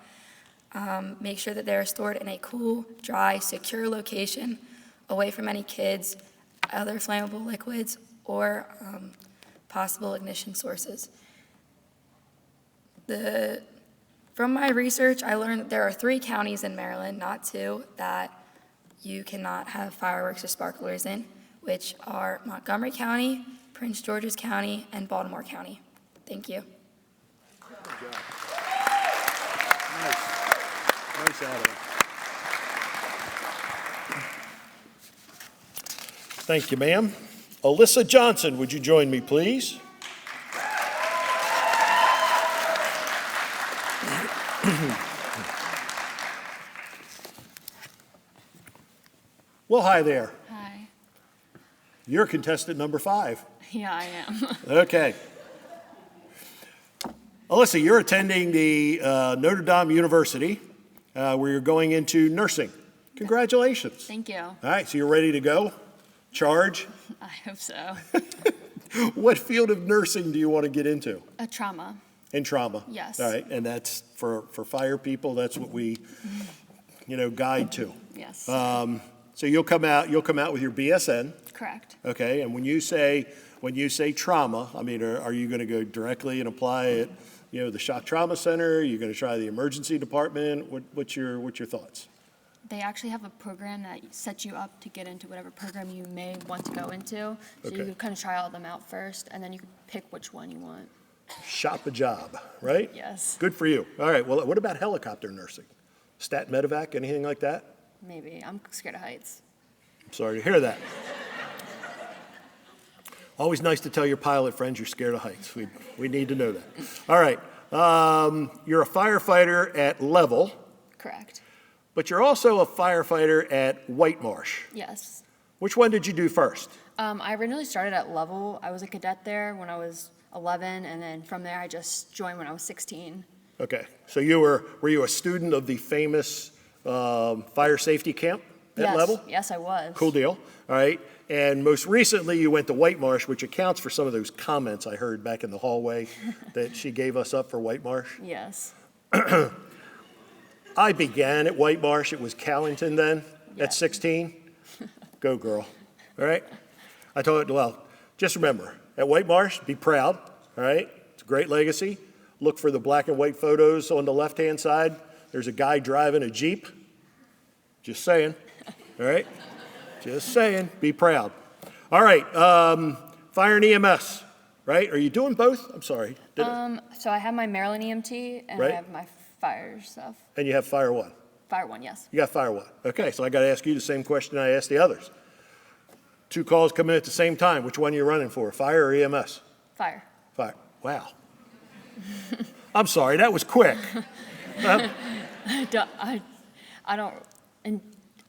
Make sure that they're stored in a cool, dry, secure location away from any kids, other flammable liquids, or possible ignition sources. From my research, I learned that there are 3 counties in Maryland, not 2, that you cannot have fireworks or sparklers in, which are Montgomery County, Prince George's County, and Baltimore County. Thank you. Good job. Nice Adam. Thank you, ma'am. Alyssa Johnson, would you join me, please? Well, hi there. Hi. You're contestant number 5. Yeah, I am. Okay. Alyssa, you're attending the Notre Dame University where you're going into nursing. Congratulations. Thank you. All right, so you're ready to go? Charge? I hope so. What field of nursing do you want to get into? A trauma. and trauma. Yes. All right, and that's for fire people, that's what we, guide to. Yes. So you'll come out with your BSN, Correct. okay? And when you say trauma, I mean, are you going to go directly and apply it, the shock trauma center? Are you going to try the emergency department? What's your thoughts? They actually have a program that sets you up to get into whatever program you may want to go into. So Okay. you can kind of try all of them out first, and then you can pick which one you want. Shop a job, right? Yes. Good for you. All right, well, what about helicopter nursing? Stat medevac, anything like that? Maybe. I'm scared of heights. I'm sorry to hear that. Always nice to tell your pilot friends you're scared of heights. We need to know that. All right, you're a firefighter at Level, Correct. but you're also a firefighter at White Marsh. Yes. Which one did you do first? I originally started at Level. I was a cadet there when I was 11, and then from there I just joined when I was 16. Okay, so were you a student of the famous fire safety camp at Yes. Level? Yes, I was. Cool deal. All right. And most recently, you went to White Marsh, which accounts for some of those comments I heard back in the hallway that she gave us up for White Marsh. Yes. I began at White Marsh. It was Callington then Yeah. at 16. Go, girl. All right. I told her, well, just remember, at White Marsh, be proud. All right. It's a great legacy. Look for the black and white photos on the left-hand side. There's a guy driving a Jeep. Just saying. All right. Just saying, be proud. All right, fire and EMS, right? Are you doing both? I'm sorry. So I have my Maryland EMT, and Right. I have my fire stuff. And you have fire one. Fire one, yes. You got fire one. Okay, so I got to ask you the same question I asked the others. 2 calls come in at the same time. Which one are you running for, fire or EMS? Fire. Fire. Wow. I'm sorry, that was quick.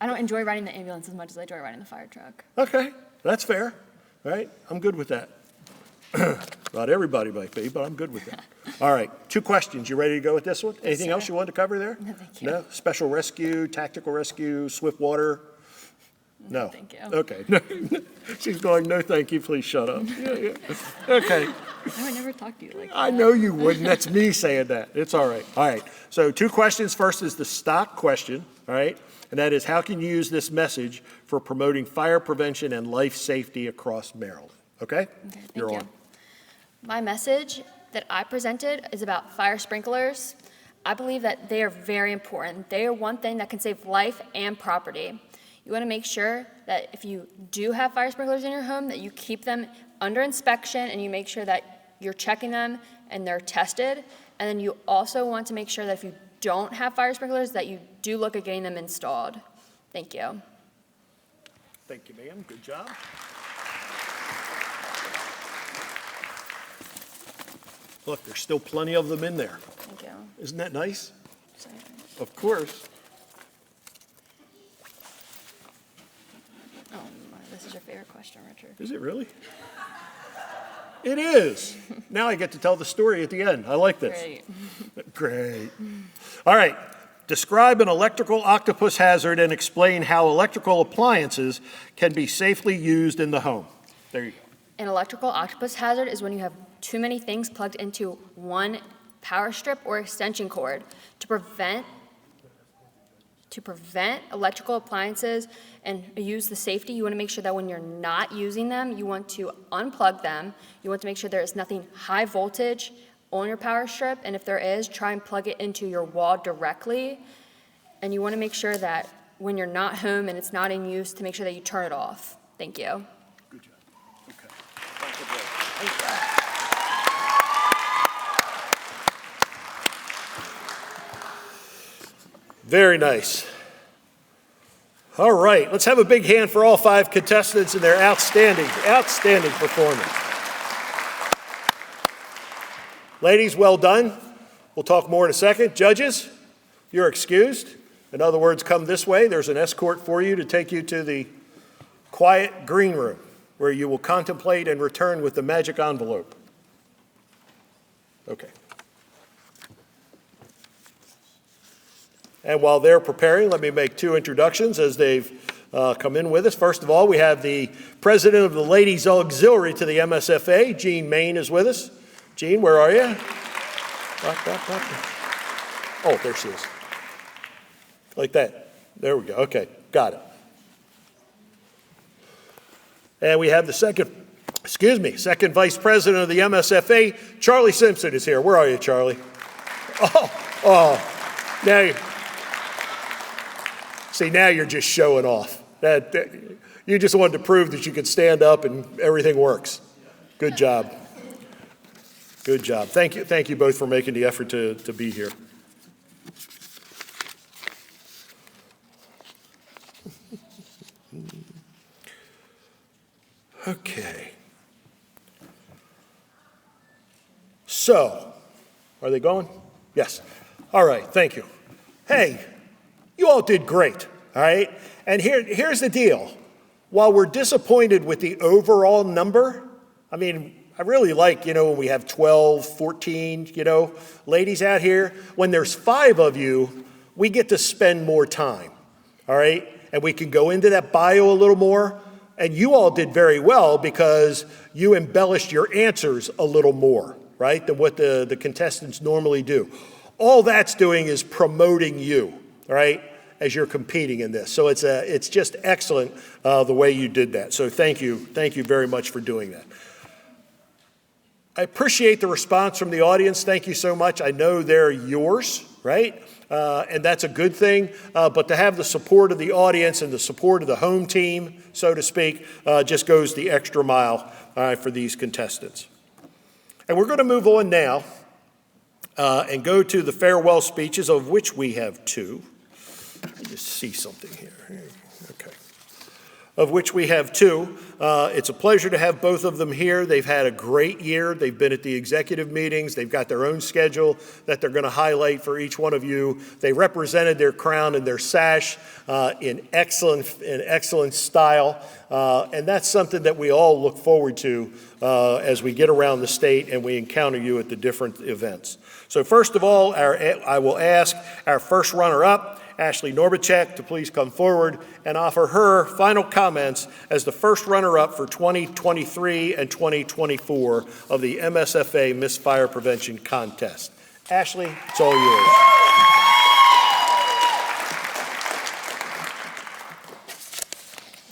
I don't enjoy riding the ambulance as much as I enjoy riding the fire truck. Okay, that's fair. All right, I'm good with that. Not everybody might be, but I'm good with that. All right, 2 questions. You ready to go with this one? Anything sir. else you wanted to cover there? No, thank you. No? Special rescue, tactical rescue, swift water? No. Thank you. Okay. She's going, no, thank you, please shut up. Yeah. Okay. I would never talk to you like that. I know you wouldn't. That's me saying that. It's all right. All right. So 2 questions. First is the stock question, all right? And that is, how can you use this message for promoting fire prevention and life safety across Maryland? Okay? Thank You're you. on. My message that I presented is about fire sprinklers. I believe that they are very important. They are one thing that can save life and property. You want to make sure that if you do have fire sprinklers in your home, that you keep them under inspection and you make sure that you're checking them and they're tested. And then you also want to make sure that if you don't have fire sprinklers, that you do look at getting them installed. Thank you. Thank you, ma'am. Good job. Look, there's still plenty of them in there. Thank you. Isn't that nice? Sorry. Of course. Oh, this is your favorite question, Richard. Is it really? It is. Now I get to tell the story at the end. I like this. Great. Great. All right. Describe an electrical octopus hazard and explain how electrical appliances can be safely used in the home. There you go. An electrical octopus hazard is when you have too many things plugged into one power strip or extension cord. To prevent electrical appliances and use the safety, you want to make sure that when you're not using them, you want to unplug them. You want to make sure there is nothing high voltage on your power strip, and if there is, try and plug it into your wall directly. And you want to make sure that when you're not home and it's not in use, to make sure that you turn it off. Thank you. Good job. Okay. Very nice. All right, let's have a big hand for all 5 contestants and their outstanding performance. Ladies, well done. We'll talk more in a second. Judges, you're excused. In other words, come this way. There's an escort for you to take you to the quiet green room where you will contemplate and return with the magic envelope. Okay. And while they're preparing, let me make 2 introductions as they've come in with us. First of all, we have the president of the Ladies Auxiliary to the MSFA, Jean Main, is with us. Jean, where are you? Oh, there she is. Like that. There we go. Okay, got it. And we have the second vice president of the MSFA, Charlie Simpson is here. Where are you, Charlie? Now you're just showing off. You just wanted to prove that you could stand up and everything works. Good job. Good job. Thank you both for making the effort to be here. Okay. So, are they going? Yes. All right, thank you. Hey, you all did great, all right? And here's the deal. While we're disappointed with the overall number, I mean, I really like, when we have 12, 14, ladies out here. When there's 5 of you, we get to spend more time, all right? And we can go into that bio a little more. And you all did very well because you embellished your answers a little more, right, than what the contestants normally do. All that's doing is promoting you, right, as you're competing in this. So it's just excellent the way you did that. So thank you very much for doing that. I appreciate the response from the audience. Thank you so much. I know they're yours, right? And that's a good thing. But to have the support of the audience and the support of the home team, so to speak, just goes the extra mile for these contestants. And we're going to move on now and go to the farewell speeches, of which we have 2. Let me just see something here. Okay. Of which we have 2. It's a pleasure to have both of them here. They've had a great year. They've been at the executive meetings. They've got their own schedule that they're going to highlight for each one of you. They represented their crown and their sash in excellent style. And that's something that we all look forward to as we get around the state and we encounter you at the different events. So first of all, I will ask our first runner-up, Ashley Norbachek, to please come forward and offer her final comments as the first runner-up for 2023 and 2024 of the MSFA Miss Fire Prevention Contest. Ashley, it's all yours.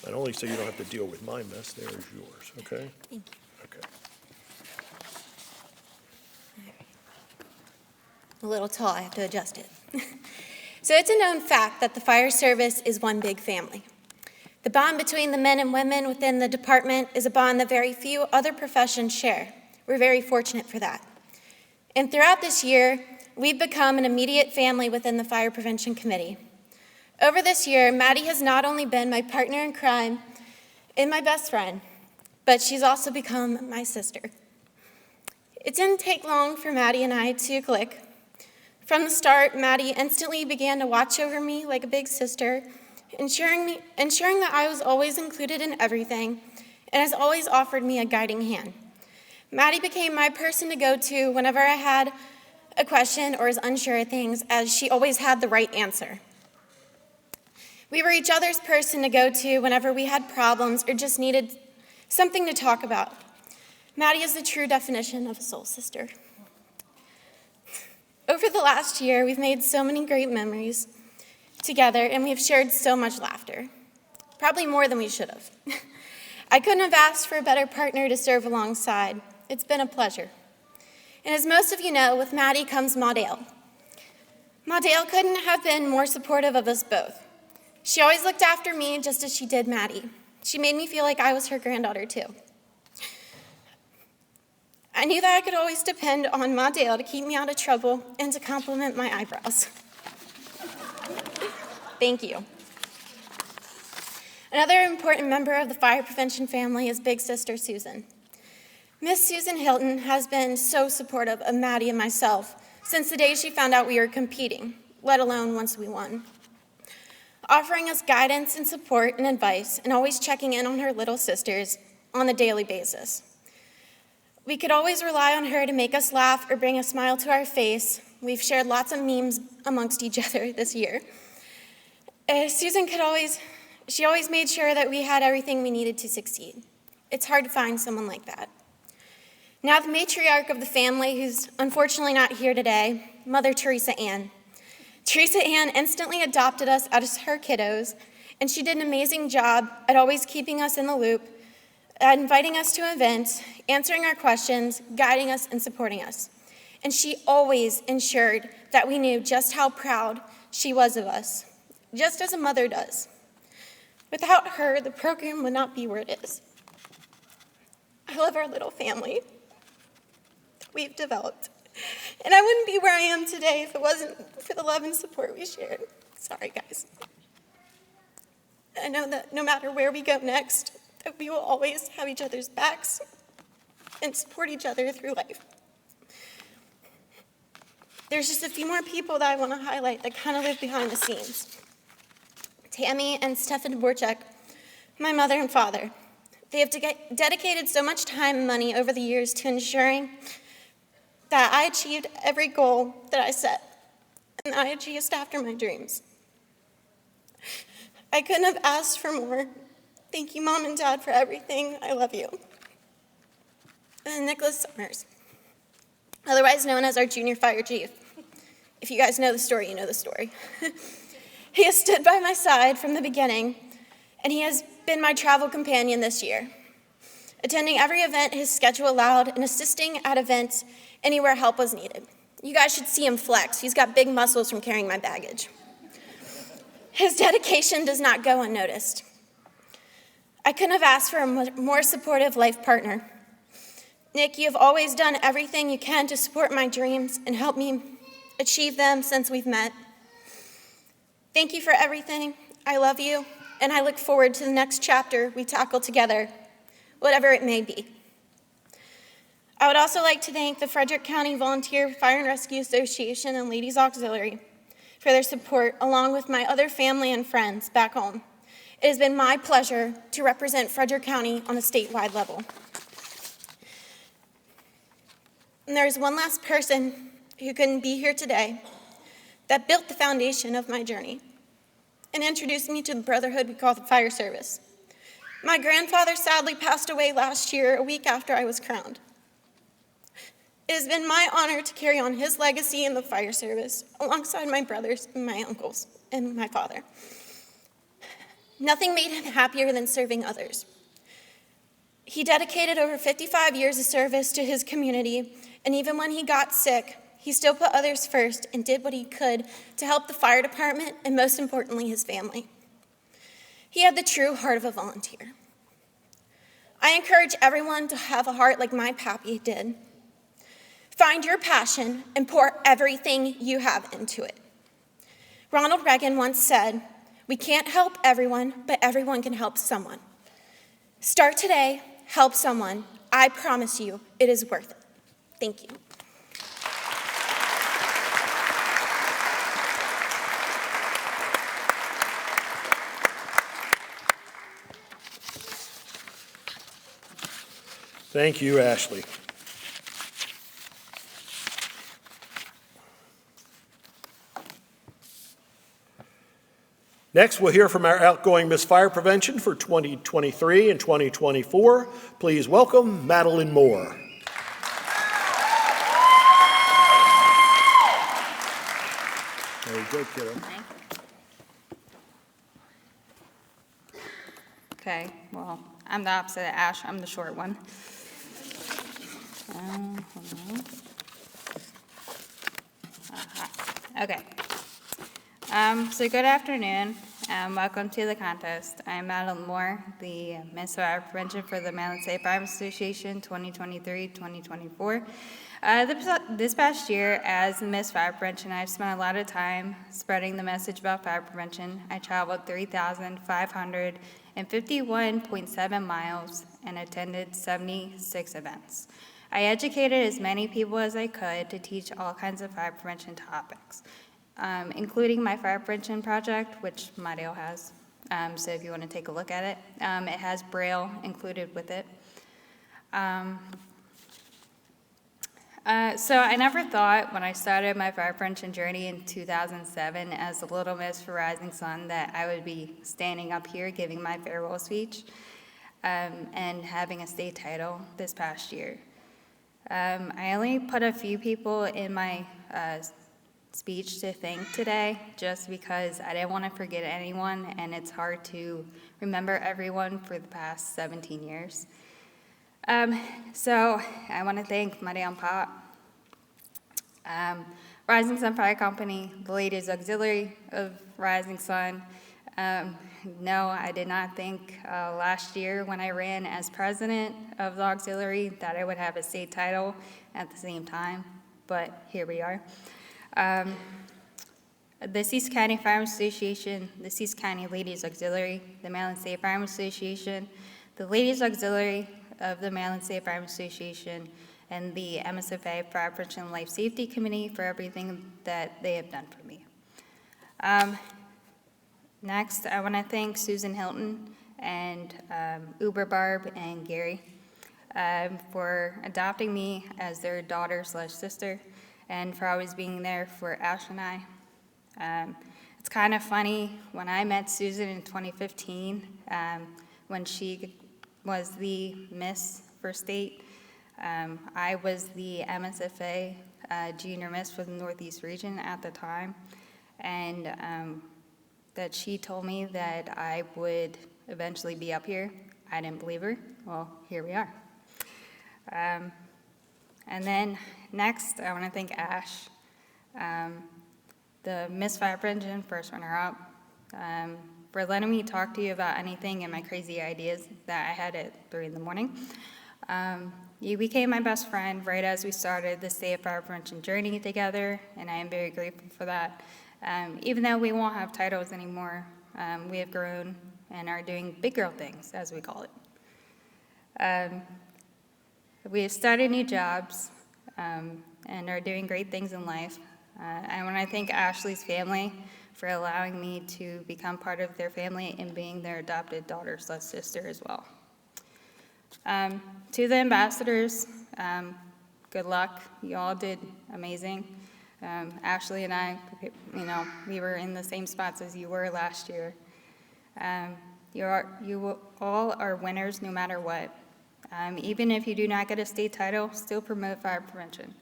And only so you don't have to deal with my mess, there is yours, okay? Thank you. Okay. A little tall, I have to adjust it. So it's a known fact that the fire service is one big family. The bond between the men and women within the department is a bond that very few other professions share. We're very fortunate for that. And throughout this year, we've become an immediate family within the Fire Prevention Committee. Over this year, Maddie has not only been my partner in crime and my best friend, but she's also become my sister. It didn't take long for Maddie and I to click. From the start, Maddie instantly began to watch over me like a big sister, ensuring that I was always included in everything, and has always offered me a guiding hand. Maddie became my person to go to whenever I had a question or was unsure of things, as she always had the right answer. We were each other's person to go to whenever we had problems or just needed something to talk about. Maddie is the true definition of a soul sister. Over the last year, we've made so many great memories together, and we've shared so much laughter, probably more than we should have. I couldn't have asked for a better partner to serve alongside. It's been a pleasure. And as most of you know, with Maddie comes Maudale. Maudale couldn't have been more supportive of us both. She always looked after me just as she did Maddie. She made me feel like I was her granddaughter, too. I knew that I could always depend on Maudale to keep me out of trouble and to compliment my eyebrows. Thank you. Another important member of the fire prevention family is Big Sister Susan. Miss Susan Hilton has been so supportive of Maddie and myself since the day she found out we were competing, let alone once we won. Offering us guidance and support and advice, and always checking in on her little sisters on a daily basis. We could always rely on her to make us laugh or bring a smile to our face. We've shared lots of memes amongst each other this year. She always made sure that we had everything we needed to succeed. It's hard to find someone like that. Now the matriarch of the family, who's unfortunately not here today, Mother Teresa Ann. Teresa Ann instantly adopted us as her kiddos, and she did an amazing job at always keeping us in the loop, at inviting us to events, answering our questions, guiding us, and supporting us. And she always ensured that we knew just how proud she was of us, just as a mother does. Without her, the program would not be where it is. I love our little family that we've developed, and I wouldn't be where I am today if it wasn't for the love and support we shared. Sorry, guys. I know that no matter where we go next, that we will always have each other's backs and support each other through life. There's just a few more people that I want to highlight that kind of live behind the scenes. Tammy and Stefan Dvorak, my mother and father. They have dedicated so much time and money over the years to ensuring that I achieved every goal that I set, and I chased after my dreams. I couldn't have asked for more. Thank you, Mom and Dad, for everything. I love you. And then Nicholas Summers, otherwise known as our junior fire chief. If you guys know the story, you know the story. He has stood by my side from the beginning, and he has been my travel companion this year, attending every event his schedule allowed and assisting at events anywhere help was needed. You guys should see him flex. He's got big muscles from carrying my baggage. His dedication does not go unnoticed. I couldn't have asked for a more supportive life partner. Nick, you have always done everything you can to support my dreams and help me achieve them since we've met. Thank you for everything. I love you, and I look forward to the next chapter we tackle together, whatever it may be. I would also like to thank the Frederick County Volunteer Fire and Rescue Association and Ladies Auxiliary for their support, along with my other family and friends back home. It has been my pleasure to represent Frederick County on a statewide level. And there is one last person who couldn't be here today that built the foundation of my journey and introduced me to the brotherhood we call the fire service. My grandfather sadly passed away last year, a week after I was crowned. It has been my honor to carry on his legacy in the fire service alongside my brothers and my uncles and my father. Nothing made him happier than serving others. He dedicated over 55 years of service to his community, and even when he got sick, he still put others first and did what he could to help the fire department and, most importantly, his family. He had the true heart of a volunteer. I encourage everyone to have a heart like my pappy did. Find your passion and pour everything you have into it. Ronald Reagan once said, "We can't help everyone, but everyone can help someone." Start today, help someone. I promise you, it is worth it. Thank you. Thank you, Ashley. Next, we'll hear from our outgoing Miss Fire Prevention for 2023 and 2024. Please welcome Madeline Moore. Very good, kiddo. Okay, well, I'm the opposite of Ash. I'm the short one. Hold on. Okay. So good afternoon. Welcome to the contest. I'm Madeline Moore, the Miss Fire Prevention for the Madeline State Firemen Association 2023-2024. This past year, as the Miss Fire Prevention, I've spent a lot of time spreading the message about fire prevention. I traveled 3,551.7 miles and attended 76 events. I educated as many people as I could to teach all kinds of fire prevention topics, including my fire prevention project, which Mario has. So if you want to take a look at it, it has Braille included with it. So I never thought when I started my fire prevention journey in 2007 as the Little Miss for Rising Sun that I would be standing up here giving my farewell speech and having a state title this past year. I only put a few people in my speech to thank today, just because I didn't want to forget anyone, and it's hard to remember everyone for the past 17 years. So I want to thank Madeline Pop, Rising Sun Fire Company, the Ladies Auxiliary of Rising Sun. No, I did not think last year when I ran as president of the auxiliary that I would have a state title at the same time, but here we are. The Cecil County Firemen Association, the Cecil County Ladies Auxiliary, the Madeline State Firemen Association, the Ladies Auxiliary of the Madeline State Firemen Association, and the MSFA Fire Prevention and Life Safety Committee for everything that they have done for me. Next, I want to thank Susan Hilton and Uber Barb and Gary for adopting me as their daughter/sister, and for always being there for Ash and I. It's kind of funny, when I met Susan in 2015, when she was the Miss for State, I was the MSFA Junior Miss for the Northeast region at the time, and that she told me that I would eventually be up here. I didn't believe her. Well, here we are. And then next, I want to thank Ash, the Miss Fire Prevention first runner-up, for letting me talk to you about anything and my crazy ideas that I had at 3 in the morning. You became my best friend right as we started the State Fire Prevention journey together, and I am very grateful for that. Even though we won't have titles anymore, we have grown and are doing big girl things, as we call it. We have started new jobs and are doing great things in life. I want to thank Ashley's family for allowing me to become part of their family and being their adopted daughter/sister as well. To the ambassadors, good luck. You all did amazing. Ashley and I, we were in the same spots as you were last year. You all are winners no matter what. Even if you do not get a state title, still promote fire prevention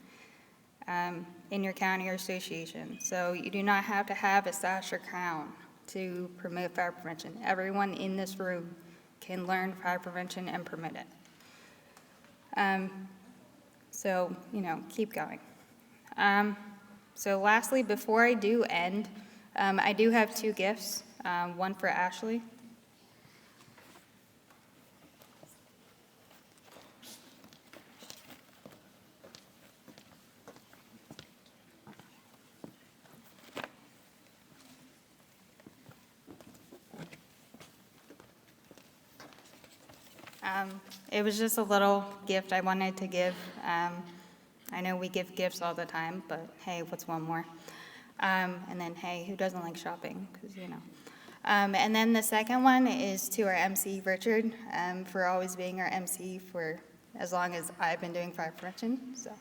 in your county or association. So you do not have to have a sash or crown to promote fire prevention. Everyone in this room can learn fire prevention and promote it. So, keep going. So lastly, before I do end, I do have 2 gifts, one for Ashley. It was just a little gift I wanted to give. I know we give gifts all the time, but hey, what's one more? And then, hey, who doesn't like shopping? Because, And then the second one is to our MC, Richard, for always being our MC for as long as I've been doing fire prevention. So.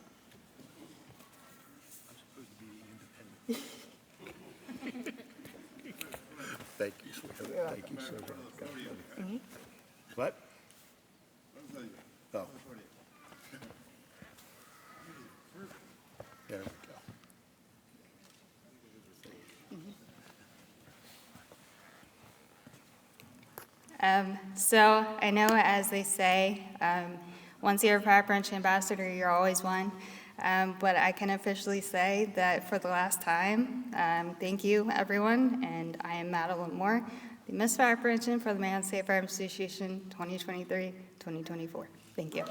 Thank you, sweetheart. Thank you so much. What? Oh. There we go. So I know, as they say, once you're a fire prevention ambassador, you're always one. But I can officially say that for the last time, thank you, everyone, and I am Madeline Moore, the Miss Fire Prevention for the Madeline State Firemen Association 2023-2024. Thank you.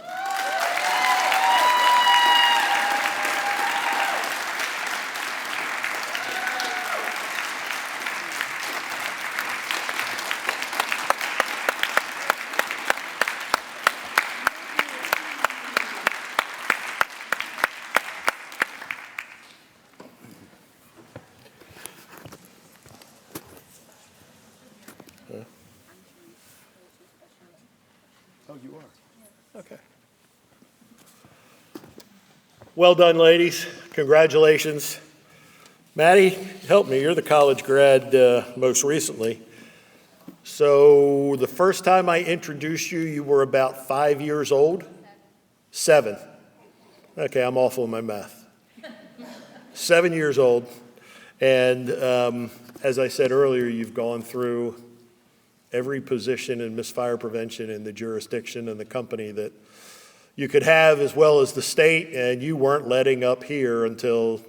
Oh, you are? Okay. Well done, ladies. Congratulations. Maddie, help me. You're the college grad most recently. So the first time I introduced you, you were about 5 years old? 7. Okay, I'm awful in my math. 7 years old. And as I said earlier, you've gone through every position in misfire prevention in the jurisdiction and the company that you could have, as well as the state, and you weren't letting up here until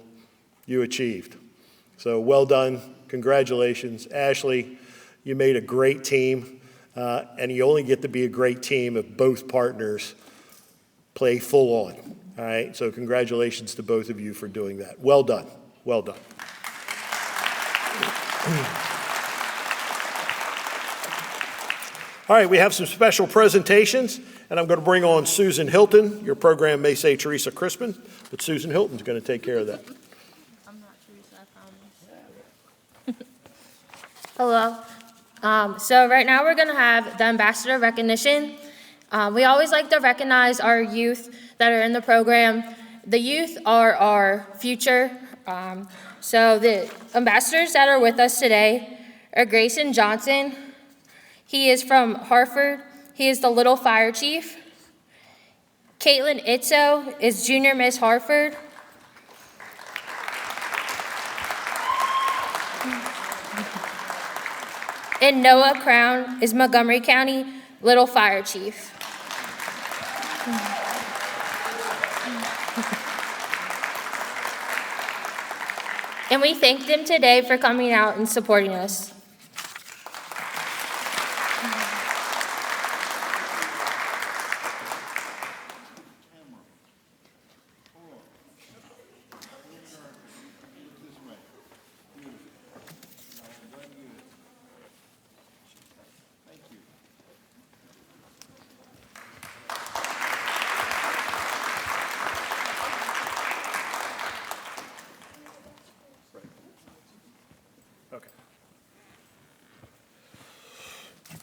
you achieved. So well done, congratulations. Ashley, you made a great team, and you only get to be a great team if both partners play full on, all right? So congratulations to both of you for doing that. Well done, well done. All right, we have some special presentations, and I'm going to bring on Susan Hilton. Your program may say Teresa Crispin, but Susan Hilton's going to take care of that. I'm not Teresa, I promise. Hello. So right now we're going to have the ambassador recognition. We always like to recognize our youth that are in the program. The youth are our future. So the ambassadors that are with us today are Grayson Johnson. He is from Hartford. He is the Little Fire Chief. Kaitlyn Itzo is Junior Miss Hartford. And Noah Crown is Montgomery County Little Fire Chief. And we thank them today for coming out and supporting us.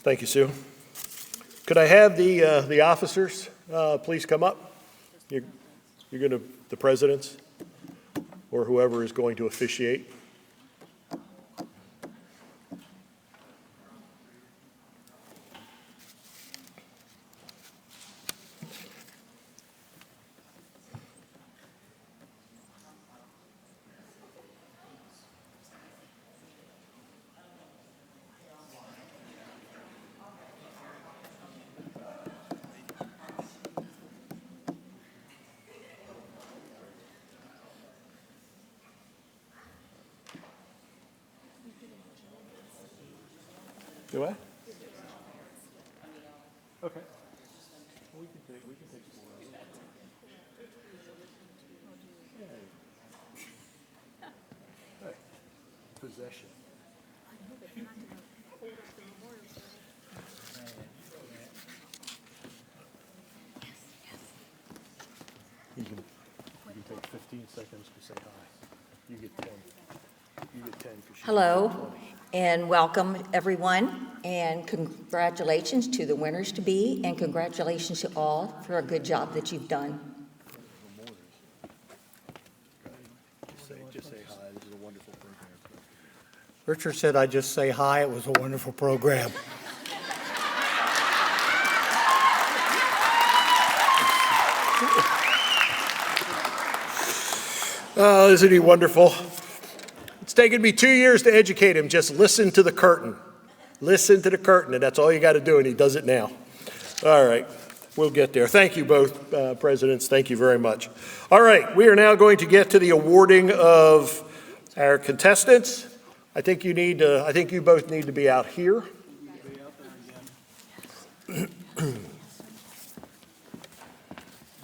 Thank you, Sue. Could I have the officers please come up? You're going to, the presidents or whoever is going to officiate. Do I? Okay. We can take Hey, possession. You can take 15 seconds to say hi. You get 10. You get 10 for sure. Hello, and welcome, everyone, and congratulations to the winners-to-be, and congratulations to all for a good job that you've done. Just say hi. This is a wonderful program. Richard said I'd just say hi. It was a wonderful program. Oh, isn't he wonderful? It's taken me 2 years to educate him. Just listen to the curtain. Listen to the curtain, and that's all you got to do, and he does it now. All right, we'll get there. Thank you both, presidents. Thank you very much. All right, we are now going to get to the awarding of our contestants. I think you both need to be out here. Gene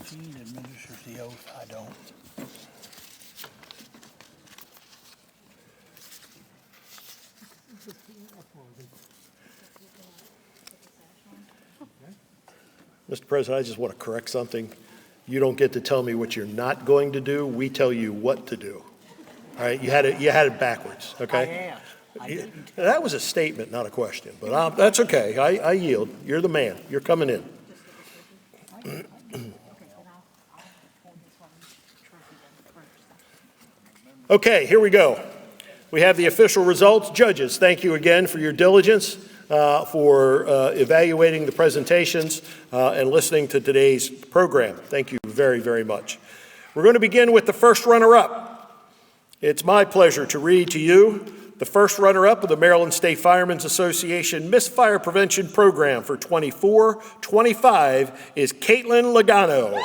administers the oath. I don't. Mr. President, I just want to correct something. You don't get to tell me what you're not going to do. We tell you what to do. All right, you had it backwards, okay? I didn't. That was a statement, not a question, but that's okay. I yield. You're the man. You're coming in. Okay, here we go. We have the official results. Judges, thank you again for your diligence, for evaluating the presentations and listening to today's program. Thank you very, very much. We're going to begin with the first runner-up. It's my pleasure to read to you the first runner-up of the Maryland State Firemen's Association Misfire Prevention Program for 24-25 is Kaitlyn Logano.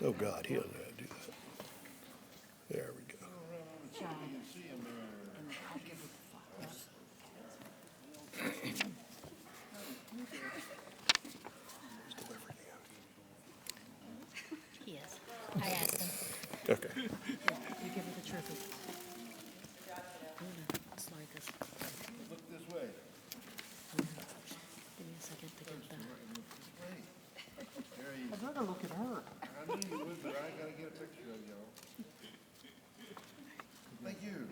Oh, God, he doesn't know how to do that. There we go. Yes, I asked him. Okay. You give her the trophy. Sorry, guys. Look this way. Give me a second to get that. I'm not gonna look at her. I knew you would, but I gotta get a picture of y'all. Thank you.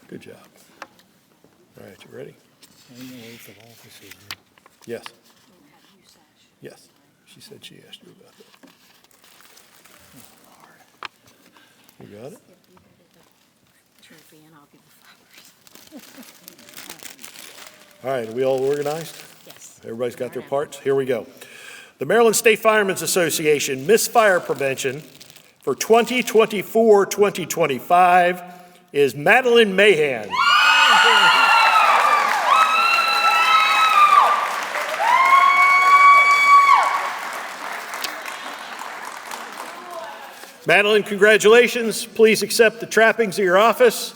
Good job. All right, you ready? I know oath of office is Yes. Yes. She said she asked you about that. You got it? Trophy, and I'll give the flowers. All right, are we all organized? Yes. Everybody's got their parts? Here we go. The Maryland State Firemen's Association Misfire Prevention for 2024-2025 is Madeline Mahan. Madeline, congratulations. Please accept the trappings of your office.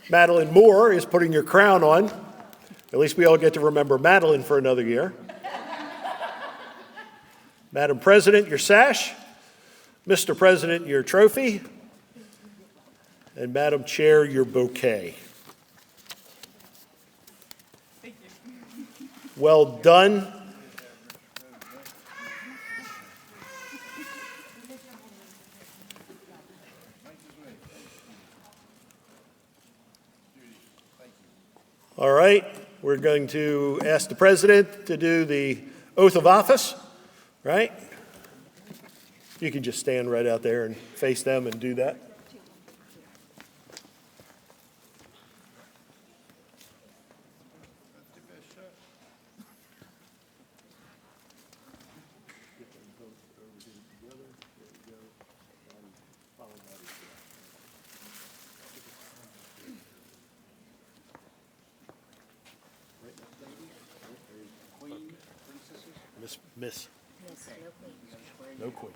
Madeline Moore is putting your crown on. At least we all get to remember Madeline for another year. Madam President, your sash. Mr. President, your trophy. And Madam Chair, your bouquet. Thank you. Well done. All right, we're going to ask the president to do the oath of office, right? You can just stand right out there and face them and do that. Miss. No queen.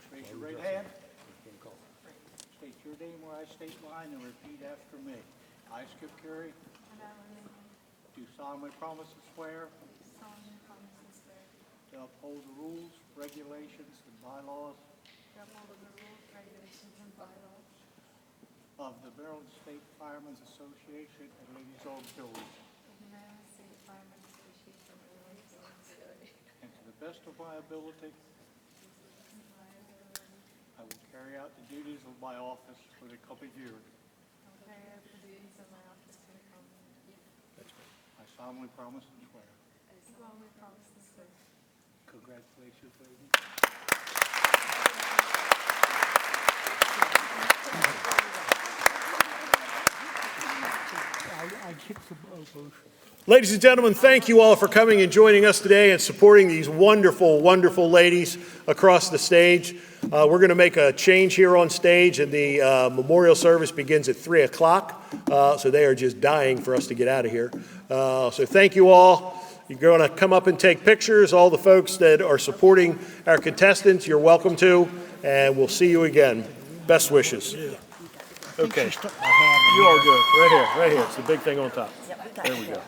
Raise your right hand. State your name where I state mine and repeat after me. I, Skip Carey, do solemnly promise and swear to uphold the rules, regulations, and bylaws of the Maryland State Firemen's Association and Ladies Owned Building. And to the best of my ability, I will carry out the duties of my office for the coming year. I solemnly promise and swear. Congratulations, ladies. I kicked the motion. Ladies and gentlemen, thank you all for coming and joining us today and supporting these wonderful, wonderful ladies across the stage. We're going to make a change here on stage, and the memorial service begins at 3 o'clock, so they are just dying for us to get out of here. So thank you all. You're going to come up and take pictures. All the folks that are supporting our contestants, you're welcome to, and we'll see you again. Best wishes. Okay. You are good. Right here. Right here. It's the big thing on top. There we go.